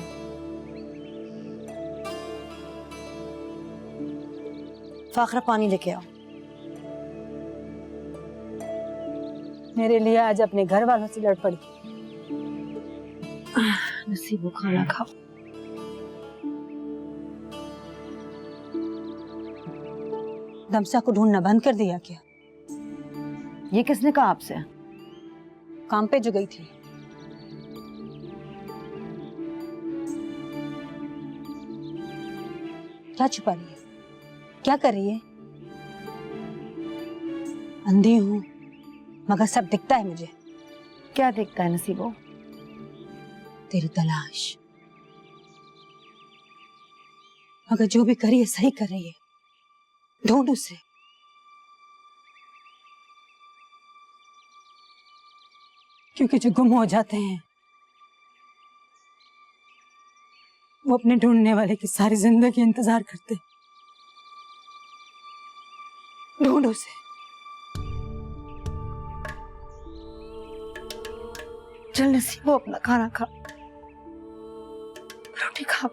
फाखरा, पानी लेके आओ। मेरे लिए आज अपने घर वालों से लड़ पड़ी। नसीबो खाना खाओ। दमसा को ढूंढना बंद कर दिया क्या? ये किसने कहा आपसे? काम पे जो गई थी। क्या छुपा रही है? क्या कर रही है? अंधी हूं मगर सब दिखता है मुझे। क्या दिखता है नसीबो? तेरी तलाश। मगर जो भी करी है सही कर रही है। ढूंढ उसे। क्योंकि जो गुम हो जाते हैं वो अपने ढूंढने वाले की सारी जिंदगी इंतजार करते। ढूंढ उसे। चल नसीबो अपना खाना खा, रोटी खा।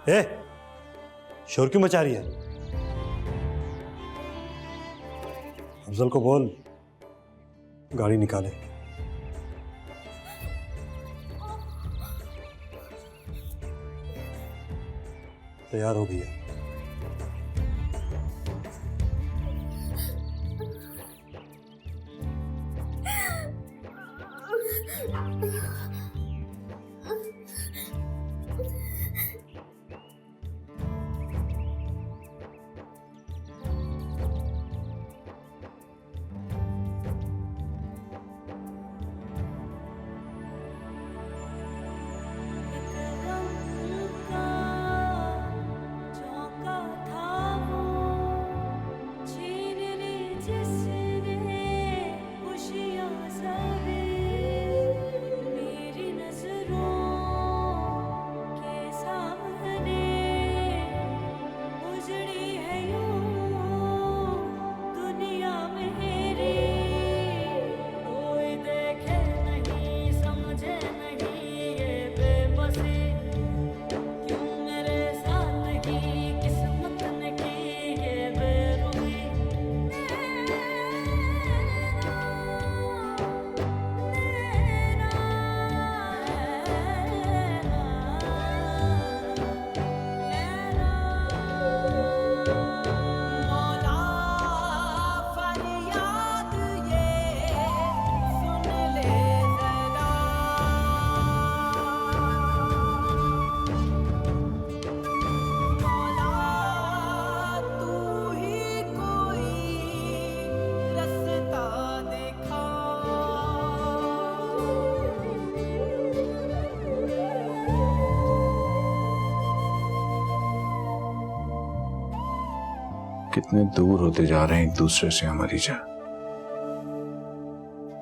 ए, शोर क्यों मचा रही है? अफजल को बोल गाड़ी निकाले। तैयार हो गई है। कितने दूर होते जा रहे हैं एक दूसरे से हमारी जान।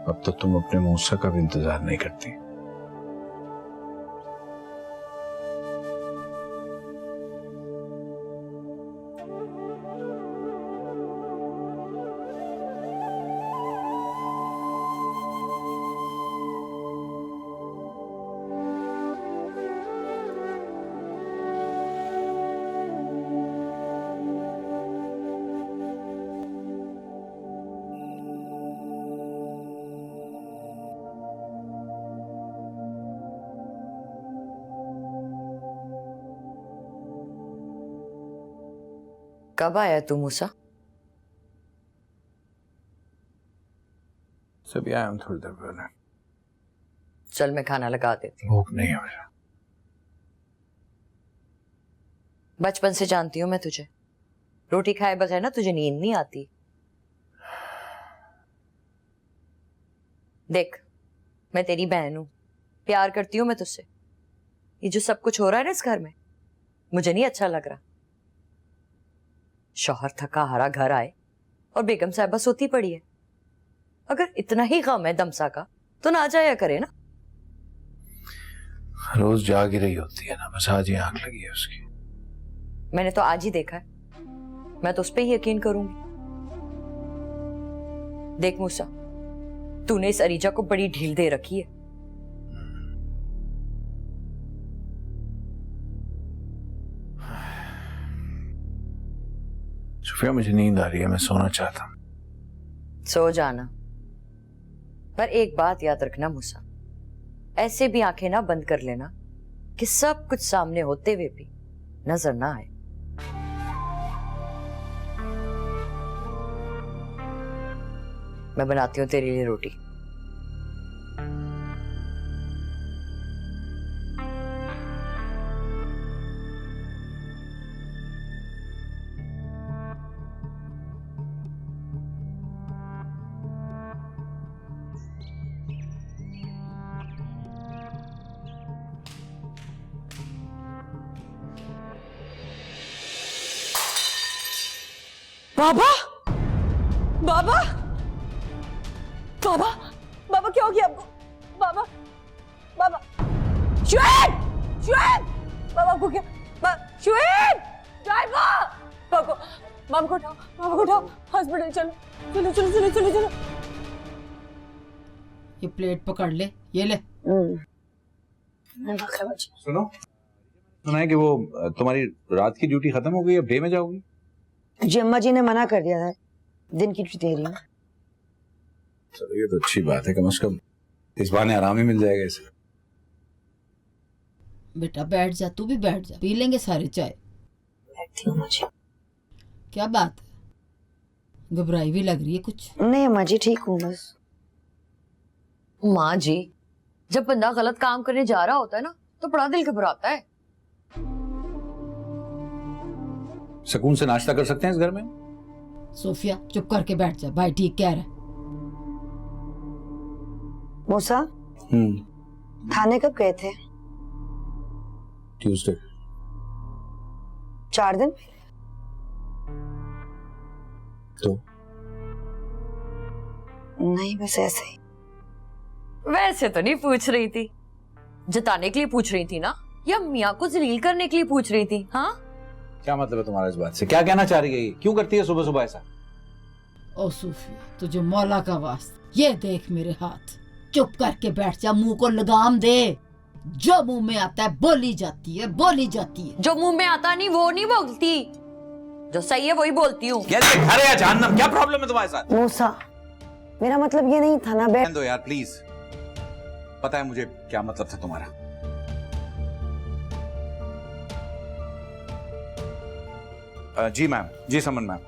अब तो तुम अपने मूसा का भी इंतजार नहीं करती। कब आया तू मूसा? सभी आया हूं थोड़ी देर पहले। चल मैं खाना लगा देती हूँ। भूख नहीं है मुझे। बचपन से जानती हूँ मैं तुझे, रोटी खाए बगैर ना तुझे नींद नहीं आती। देख मैं तेरी बहन हूं, प्यार करती हूँ मैं तुझसे। ये जो सब कुछ हो रहा है ना इस घर में, मुझे नहीं अच्छा लग रहा। शौहर थका हारा घर आए और बेगम साहिबा सोती पड़ी है। अगर इतना ही गम है दमसा का तो ना जाया करे ना। रोज जाग ही रही होती है ना, बस आज ही आंख लगी है उसकी। मैंने तो आज ही देखा है, मैं तो उस पर ही यकीन करूंगी। देख मूसा, तूने इस अरीजा को बड़ी ढील दे रखी है। सुफिया, मुझे नींद आ रही है, मैं सोना चाहता हूँ। सो जाना, पर एक बात याद रखना मूसा, ऐसे भी आंखें ना बंद कर लेना कि सब कुछ सामने होते हुए भी नजर ना आए। मैं बनाती हूँ तेरे लिए रोटी। बाबा बाबा बाबा बाबा क्या हो गया आपको? बाबा बाबा श्वेत श्वेत बाबा को क्या? श्वेत ड्राइवर बाबा बाबा को उठाओ, बाबा को उठाओ, हॉस्पिटल चलो चलो चलो चलो चलो चलो। ये प्लेट पकड़ ले, ये ले। सुनो, सुना है कि वो तुम्हारी रात की ड्यूटी खत्म हो गई, अब डे में जाओगी? जी अम्मा जी ने मना कर दिया था, दिन की ड्यूटी दे रही हूँ। चलो ये तो अच्छी बात है, कम से कम इस बहाने आराम ही मिल जाएगा इसे। बेटा बैठ जा, तू भी बैठ जा, पी लेंगे सारे चाय। बैठती हूँ मुझे। क्या बात है, घबराई भी लग रही है कुछ? नहीं अम्मा जी, ठीक हूँ बस। माँ जी, जब बंदा गलत काम करने जा रहा होता है ना तो बड़ा दिल घबराता है। सुकून से नाश्ता कर सकते हैं इस घर में? सोफिया चुप करके बैठ जा, भाई ठीक कह रहा है। मूसा, थाने कब गए थे? ट्यूसडे। 4 दिन पहले? तो नहीं, बस ऐसे ही। वैसे तो नहीं पूछ रही थी, जताने के लिए पूछ रही थी ना, या मियाँ को जलील करने के लिए पूछ रही थी? हाँ, क्या मतलब है तुम्हारा इस बात से? क्या कहना चाह रही है ये? क्यों करती है सुबह सुबह ऐसा? ओ सूफिया, तुझे मौला का वास्ता, ये देख मेरे हाथ, चुप करके बैठ जा, मुंह को लगाम दे। जो मुंह में आता है बोली जाती है, बोली जाती है। जो मुंह में आता नहीं वो नहीं बोलती, जो सही है वही बोलती हूँ। क्या प्रॉब्लम है तुम्हारे साथ? मूसा, मेरा मतलब ये नहीं था ना। बैठ दो यार प्लीज, पता है मुझे क्या मतलब था तुम्हारा। जी मैम, जी समन मैम।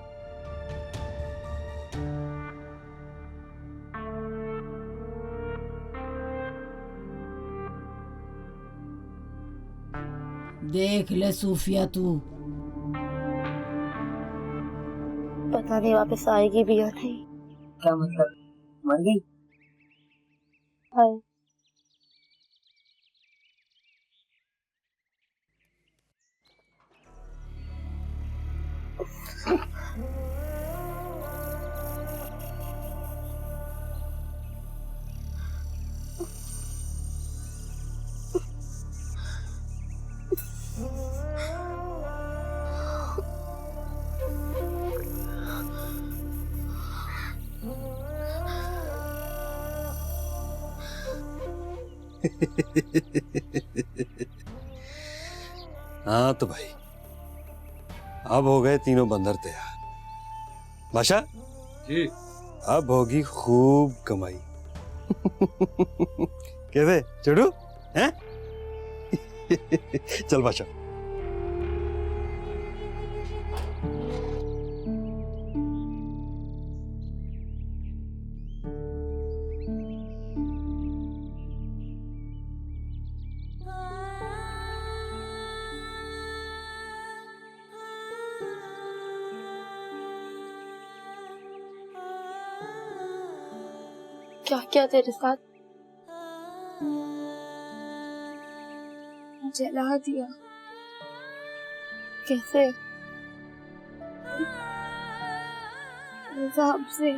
देख ले सूफिया, तू पता नहीं वापस आएगी भी या नहीं। क्या मतलब, मर गई? हाय, हाँ तो भाई, अब हो गए तीनों बंदर तैयार। बादशाह जी, अब होगी खूब कमाई। कैसे चढ़ू हैं? चल बादशाह। क्या क्या तेरे साथ? जला दिया। कैसे? हिसाब से।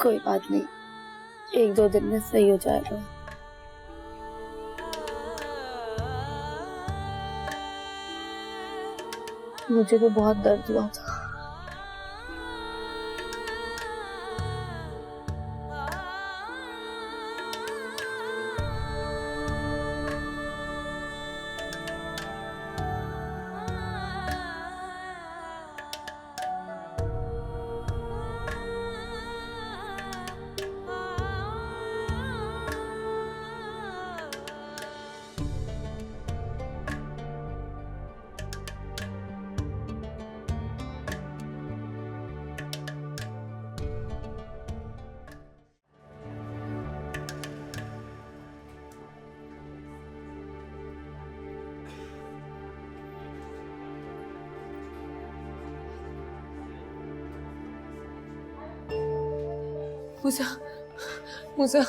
कोई बात नहीं, 1-2 दिन में सही हो जाएगा। मुझे तो बहुत दर्द हुआ था। मूसा, मूसा,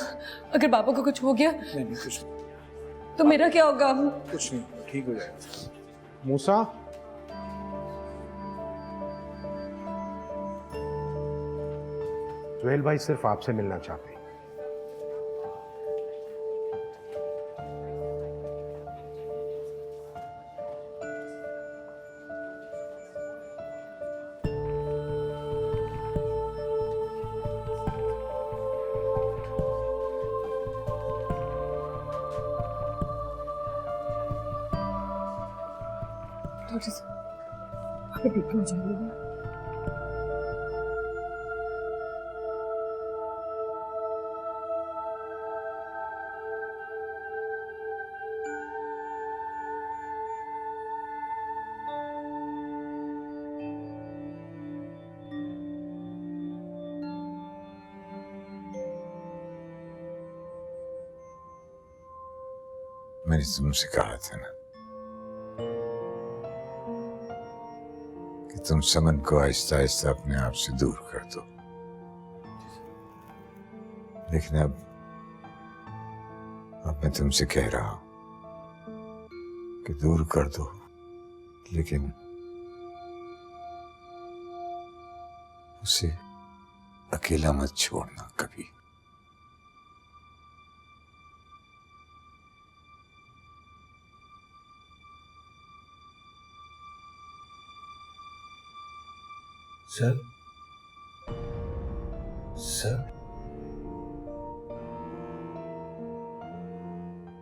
अगर पापा को कुछ हो गया नहीं कुछ नहीं। तो मेरा क्या होगा? कुछ नहीं, ठीक हो जाएगा। मूसा, सुहेल भाई सिर्फ आपसे मिलना चाहते हैं। थोड़ी सी आगे देख के हो जाएगा। मैंने तुमसे कहा था ना कि तुम समन को आहिस्ता आहिस्ता अपने आप से दूर कर दो, लेकिन अब मैं तुमसे कह रहा हूं कि दूर कर दो, लेकिन उसे अकेला मत छोड़ना कभी। Sir, sir,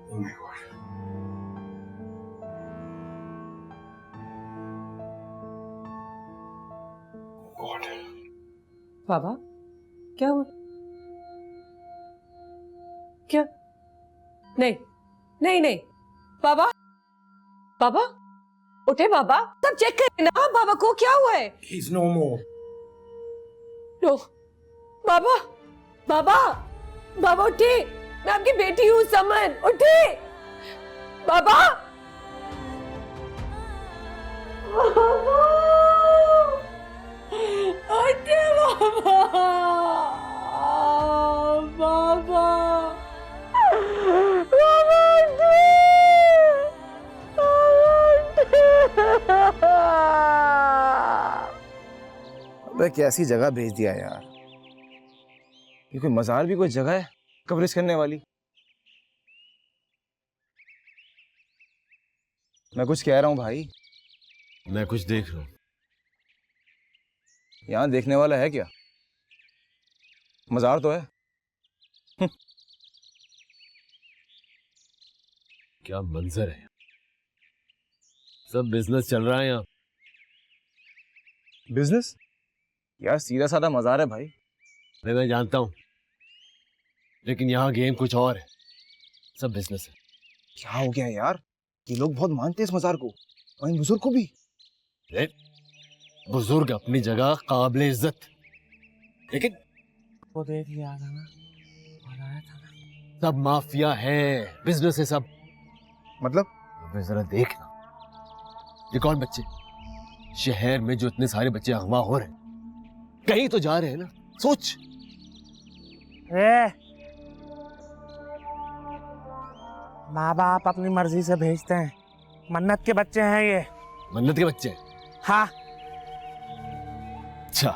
oh my God. God. बाबा, क्या हुआ? क्या? नहीं, नहीं, नहीं, बाबा, बाबा, उठे बाबा, तब चेक करें ना बाबा को क्या हुआ है? He's no more. नो, बाबा, बाबा, बाबा उठे, मैं आपकी बेटी हूँ समन, उठे, बाबा, उठे बाबा, बाबा, अबे कैसी जगह भेज दिया यार। ये कोई मजार भी कोई जगह है कवरेज करने वाली? मैं कुछ कह रहा हूँ भाई। मैं कुछ देख रहा हूँ। यहाँ देखने वाला है क्या? मजार तो है। क्या मंजर है, सब बिजनेस चल रहा है यहाँ। बिजनेस? यार सीधा साधा मजार है भाई। अरे मैं जानता हूँ, लेकिन यहाँ गेम कुछ और है, सब बिजनेस है। क्या हो गया यार? ये लोग बहुत मानते हैं इस मजार को, वहीं बुजुर्ग को भी। बुजुर्ग अपनी जगह काबिल इज्जत, लेकिन वो देख लिया था ना, सब माफिया है, बिजनेस है सब। मतलब? जरा देखना, ये कौन बच्चे शहर में जो इतने सारे बच्चे अगवा हो रहे हैं, कहीं तो जा रहे हैं ना, सोच। माँ बाप अपनी मर्जी से भेजते हैं, मन्नत के बच्चे हैं ये। मन्नत के बच्चे? हाँ। अच्छा,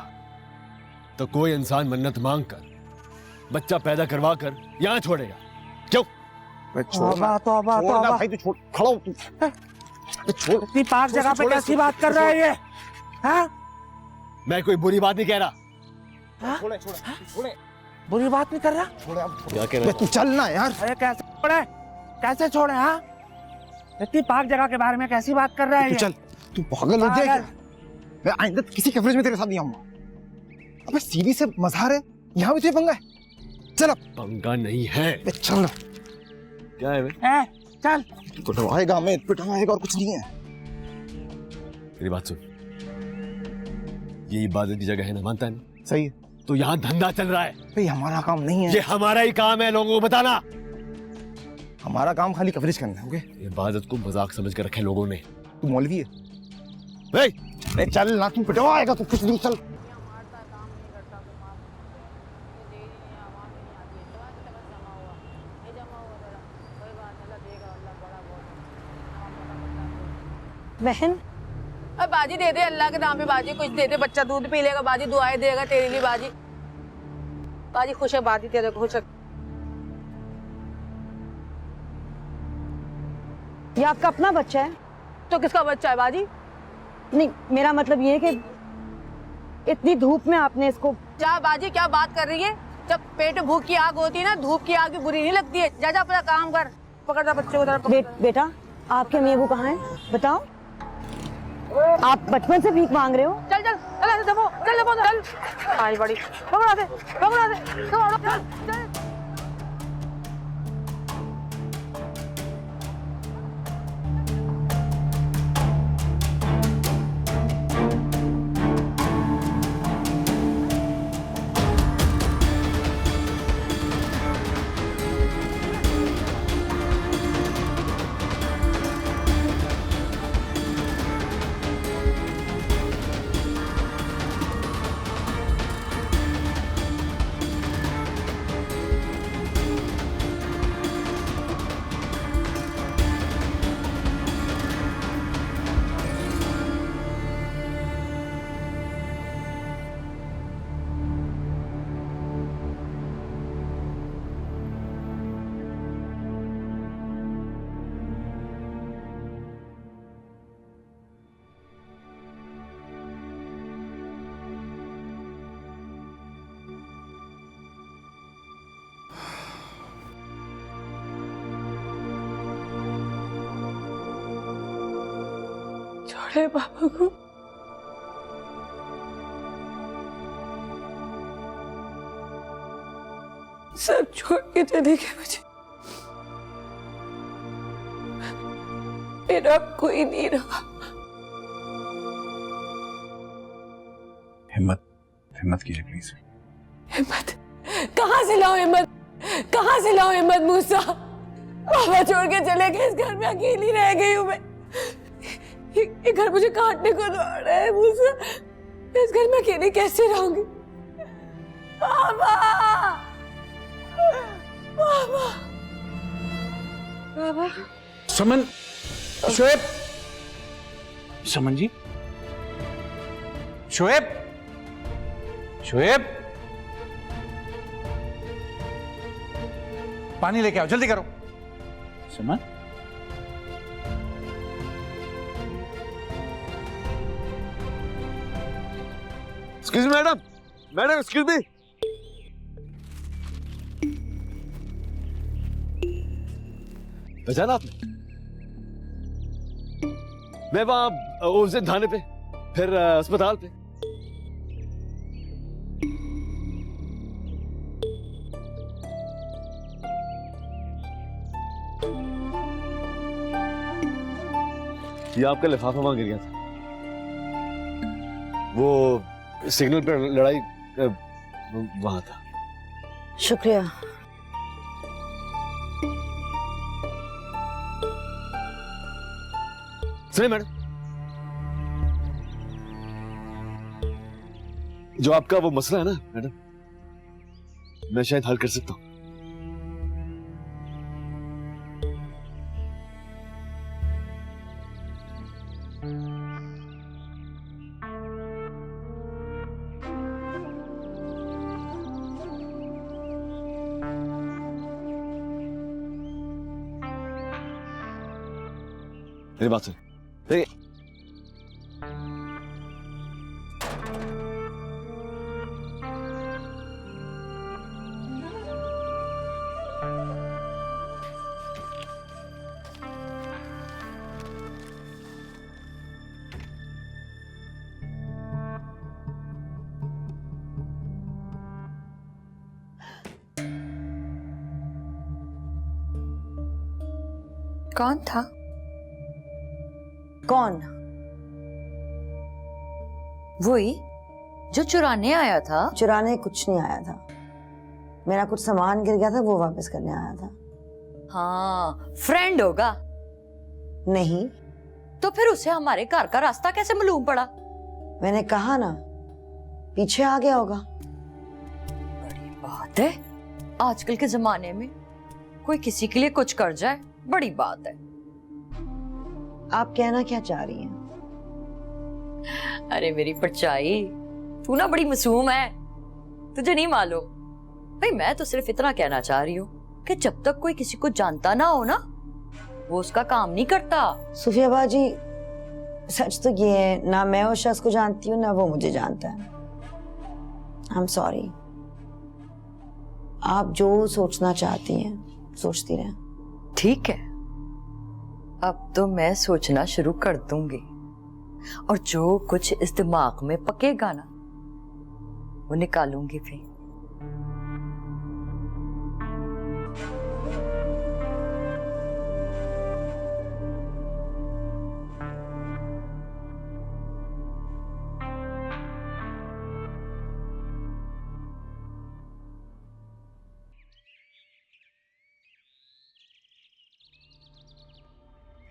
तो कोई इंसान मन्नत मांग कर बच्चा पैदा करवा कर यहाँ छोड़ेगा क्यों? तौबा तौबा तौबा। भाई तू छोड़, खड़ा हो तू। छोड़। इतनी पाक जगह पे कैसी बात कर रहा है ये? हाँ? मैं कोई बुरी बात नहीं कह रहा। हाँ? छोड़े छोड़े छोड़े। बुरी बात नहीं कर रहा? छोड़े अब। क्या कह रहा? तू चल ना यार। अरे कैसे छोड़े? कैसे छोड़े? हाँ? इतनी पाक जगह के बारे में कैसी बात कर रहा है ये? चल, तू पागल हो गया क्या? मैं आइंदा किसी कवरेज में तेरे साथ नहीं आऊंगा। अबे सीधी से मज़ार है, यहाँ भी तुझे पंगा है। चल अब। पंगा नहीं है। चल। क्या है बे? चल। तू पिटवाएगा, मैं पिटवाएगा और कुछ नहीं है। मेरी बात सुन, ये इबादत की जगह है ना, मानता है ना? सही है। तो यहाँ धंधा चल रहा है। भाई हमारा काम नहीं है। ये हमारा ही काम है, लोगों को बताना। हमारा काम खाली कवरेज करना है, ओके? इबादत को मजाक समझ कर रखे लोगों ने। तू मौलवी है? चल ना, तू पिटवाएगा तो कुछ नहीं। चल। बहन, अब बाजी दे दे अल्लाह के नाम पे, बाजी कुछ दे दे, बच्चा दूध पी लेगा, बाजी दुआएं देगा तेरे लिए। बाजी बाजी खुश है, बाजी तेरे खुश है। ये आपका अपना बच्चा है? तो किसका बच्चा है बाजी? नहीं, मेरा मतलब ये है कि इतनी धूप में आपने इसको। जा बाजी, क्या बात कर रही है? जब पेट में भूख की आग होती है ना, धूप की आग भी बुरी नहीं लगती है। जा जा अपना काम कर, पकड़ता बच्चे को। बेटा, आपके अम्मी अबू कहाँ हैं? बताओ। आप बचपन से भीख मांग रहे हो? चल चल चल दबो, चल दबो, चल। आई बड़ी, पकड़ा दे, पकड़ा दे, चल चल। छोड़े पापा को। सब छोड़ के चले गए मुझे। मेरा कोई नहीं रहा। हिम्मत कीजिए प्लीज। हिम्मत? कहाँ से लाऊं हिम्मत? कहाँ से लाऊं हिम्मत मूसा? पापा छोड़ के चले गए, इस घर में अकेली रह गई हूँ मैं। ये घर मुझे काटने को दौड़ रहा है मूसा। इस घर में अकेली कैसे रहूंगी? पापा! पापा! पापा! समन, शोएब, समन जी, शोएब, शोएब, पानी लेके आओ, जल्दी करो। Saman, excuse me madam, madam excuse me. पहचाना आपने? मैं वहां उस दिन थाने पे, फिर अस्पताल पे। ये आपका लिफाफा वहां गिर गया था, वो सिग्नल पर लड़ाई वहां था। शुक्रिया। सुनिए मैडम, जो आपका वो मसला है ना मैडम, मैं शायद हल कर सकता हूं। मेरी बात सुन। देख कौन था? कौन? वही जो चुराने आया था। चुराने कुछ नहीं आया था, मेरा कुछ सामान गिर गया था, वो वापस करने आया था। हाँ, फ्रेंड होगा। नहीं। तो फिर उसे हमारे घर का रास्ता कैसे मालूम पड़ा? मैंने कहा ना, पीछे आ गया होगा। बड़ी बात है, आजकल के जमाने में कोई किसी के लिए कुछ कर जाए, बड़ी बात है। आप कहना क्या चाह रही हैं? अरे मेरी परछाई, तू ना बड़ी मासूम है, तुझे नहीं मालूम। भाई मैं तो सिर्फ इतना कहना चाह रही हूँ कि जब तक कोई किसी को जानता ना हो ना, वो उसका काम नहीं करता। सुफिया बाजी, सच तो ये है, ना मैं उस शख्स को जानती हूँ ना वो मुझे जानता है। I am sorry. आप जो सोचना चाहती हैं सोचती रहें। ठीक है, अब तो मैं सोचना शुरू कर दूंगी, और जो कुछ इस दिमाग में पकेगा ना, वो निकालूंगी भी।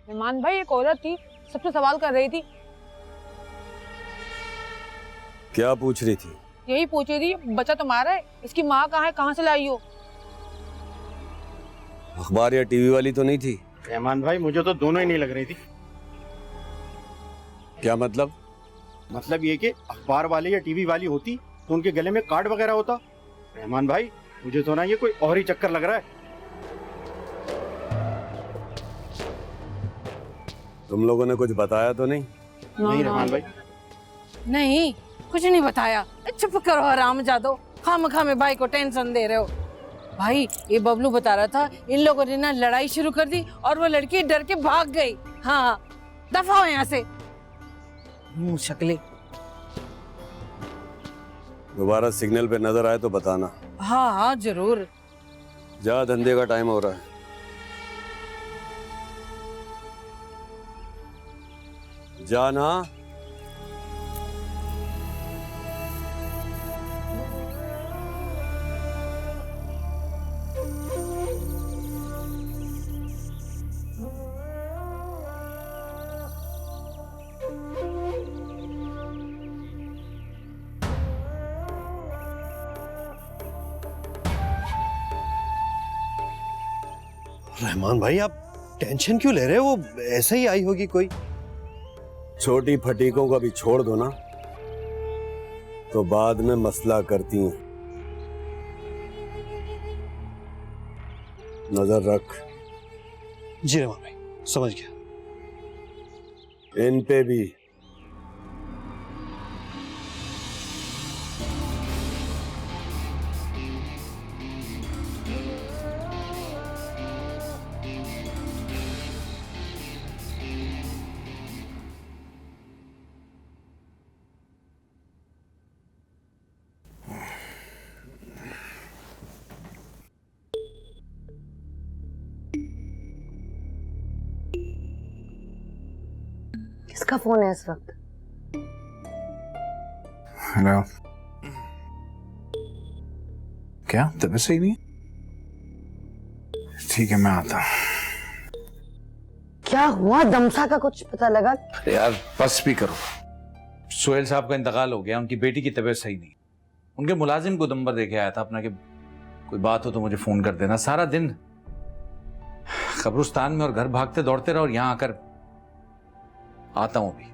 मेहमान भाई, एक औरत थी, सबसे सवाल कर रही थी। क्या पूछ रही थी? यही पूछ रही थी, बच्चा तुम्हारा है, इसकी माँ कहाँ है, कहाँ से लाई हो? अखबार या टीवी वाली तो नहीं थी? रहमान भाई, मुझे तो दोनों ही नहीं लग रही थी। क्या मतलब? मतलब ये कि अखबार वाली या टीवी वाली होती तो उनके गले में कार्ड वगैरह होता। रहमान भाई, मुझे तो ना ये कोई और ही चक्कर लग रहा है। तुम लोगों ने कुछ बताया तो नहीं? नहीं रहमान भाई। नहीं, कुछ नहीं बताया। चुप करो हरामजादो, खामखा में भाई को टेंशन दे रहे हो। भाई ये बबलू बता रहा था, इन लोगों ने ना लड़ाई शुरू कर दी और वो लड़की डर के भाग गई। हाँ, दफा हो यहाँ से, मुंह शक्ले। दोबारा सिग्नल पे नजर आए तो बताना। हाँ हाँ जरूर। जा, धंधे का टाइम हो रहा है। जाना। रहमान भाई, आप टेंशन क्यों ले रहे हो? वो ऐसे ही आई होगी कोई। छोटी फटीकों को भी छोड़ दो ना, तो बाद में मसला करती हैं। नजर रख। जी रहमान भाई, समझ गया। इन पे भी। किसका फोन है इस वक्त? हेलो। क्या तबीयत सही नहीं है? ठीक है, मैं आता हूँ। क्या हुआ? दमसा का कुछ पता लगा? यार बस भी करो। सोहेल साहब का इंतकाल हो गया, उनकी बेटी की तबीयत सही नहीं। उनके मुलाजिम को नंबर देके आया था अपना कि कोई बात हो तो मुझे फोन कर देना। सारा दिन कब्रिस्तान में और घर भागते दौड़ते रहो, और यहाँ आकर आता हूं अभी।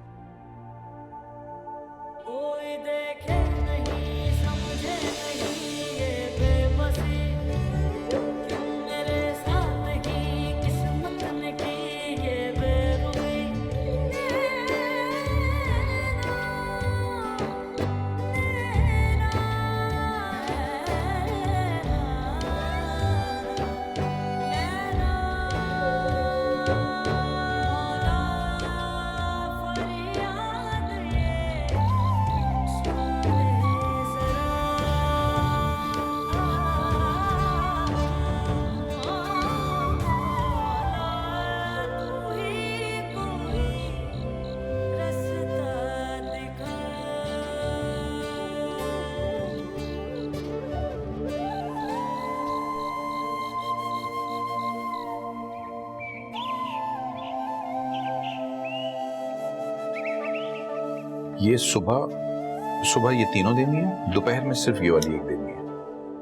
ये सुबह ये तीनों देनी है, दोपहर में सिर्फ ये वाली एक देनी है,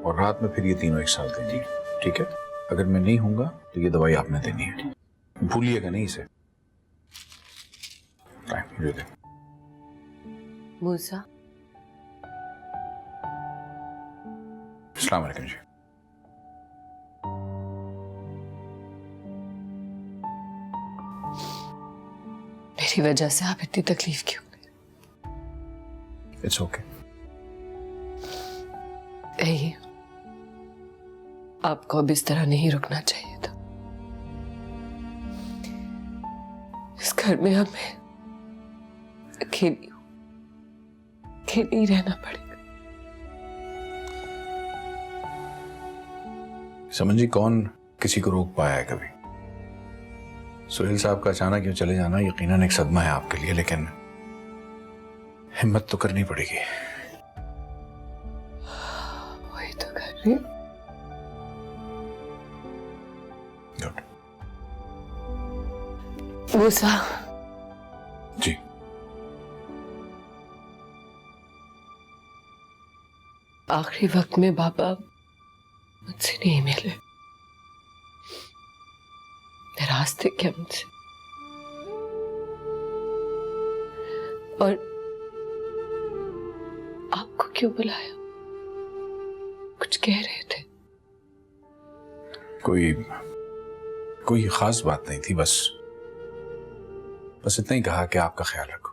और रात में फिर ये तीनों एक साथ देनी है, ठीक है? अगर मैं नहीं हूँगा तो ये दवाई आपने देनी है, भूलिएगा नहीं इसे। ये दे। मूसा, अस्सलाम वालेकुम जी। मेरी वजह से आप इतनी तकलीफ क्यों? It's okay. यही आपको अब इस तरह नहीं रुकना चाहिए था। इस घर में हमें अकेली ही रहना पड़ेगा। समझ जी, कौन किसी को रोक पाया है कभी? सुहेल साहब का अचानक यूं चले जाना यकीनन एक सदमा है आपके लिए, लेकिन हिम्मत तो करनी पड़ेगी। वही तो कर रही हूं। मूसा जी, आखिरी वक्त में बाबा मुझसे नहीं मिले, नाराज थे क्या मुझसे? और आपको क्यों बुलाया? कुछ कह रहे थे? कोई खास बात नहीं थी, बस इतना ही कहा कि आपका ख्याल रखो।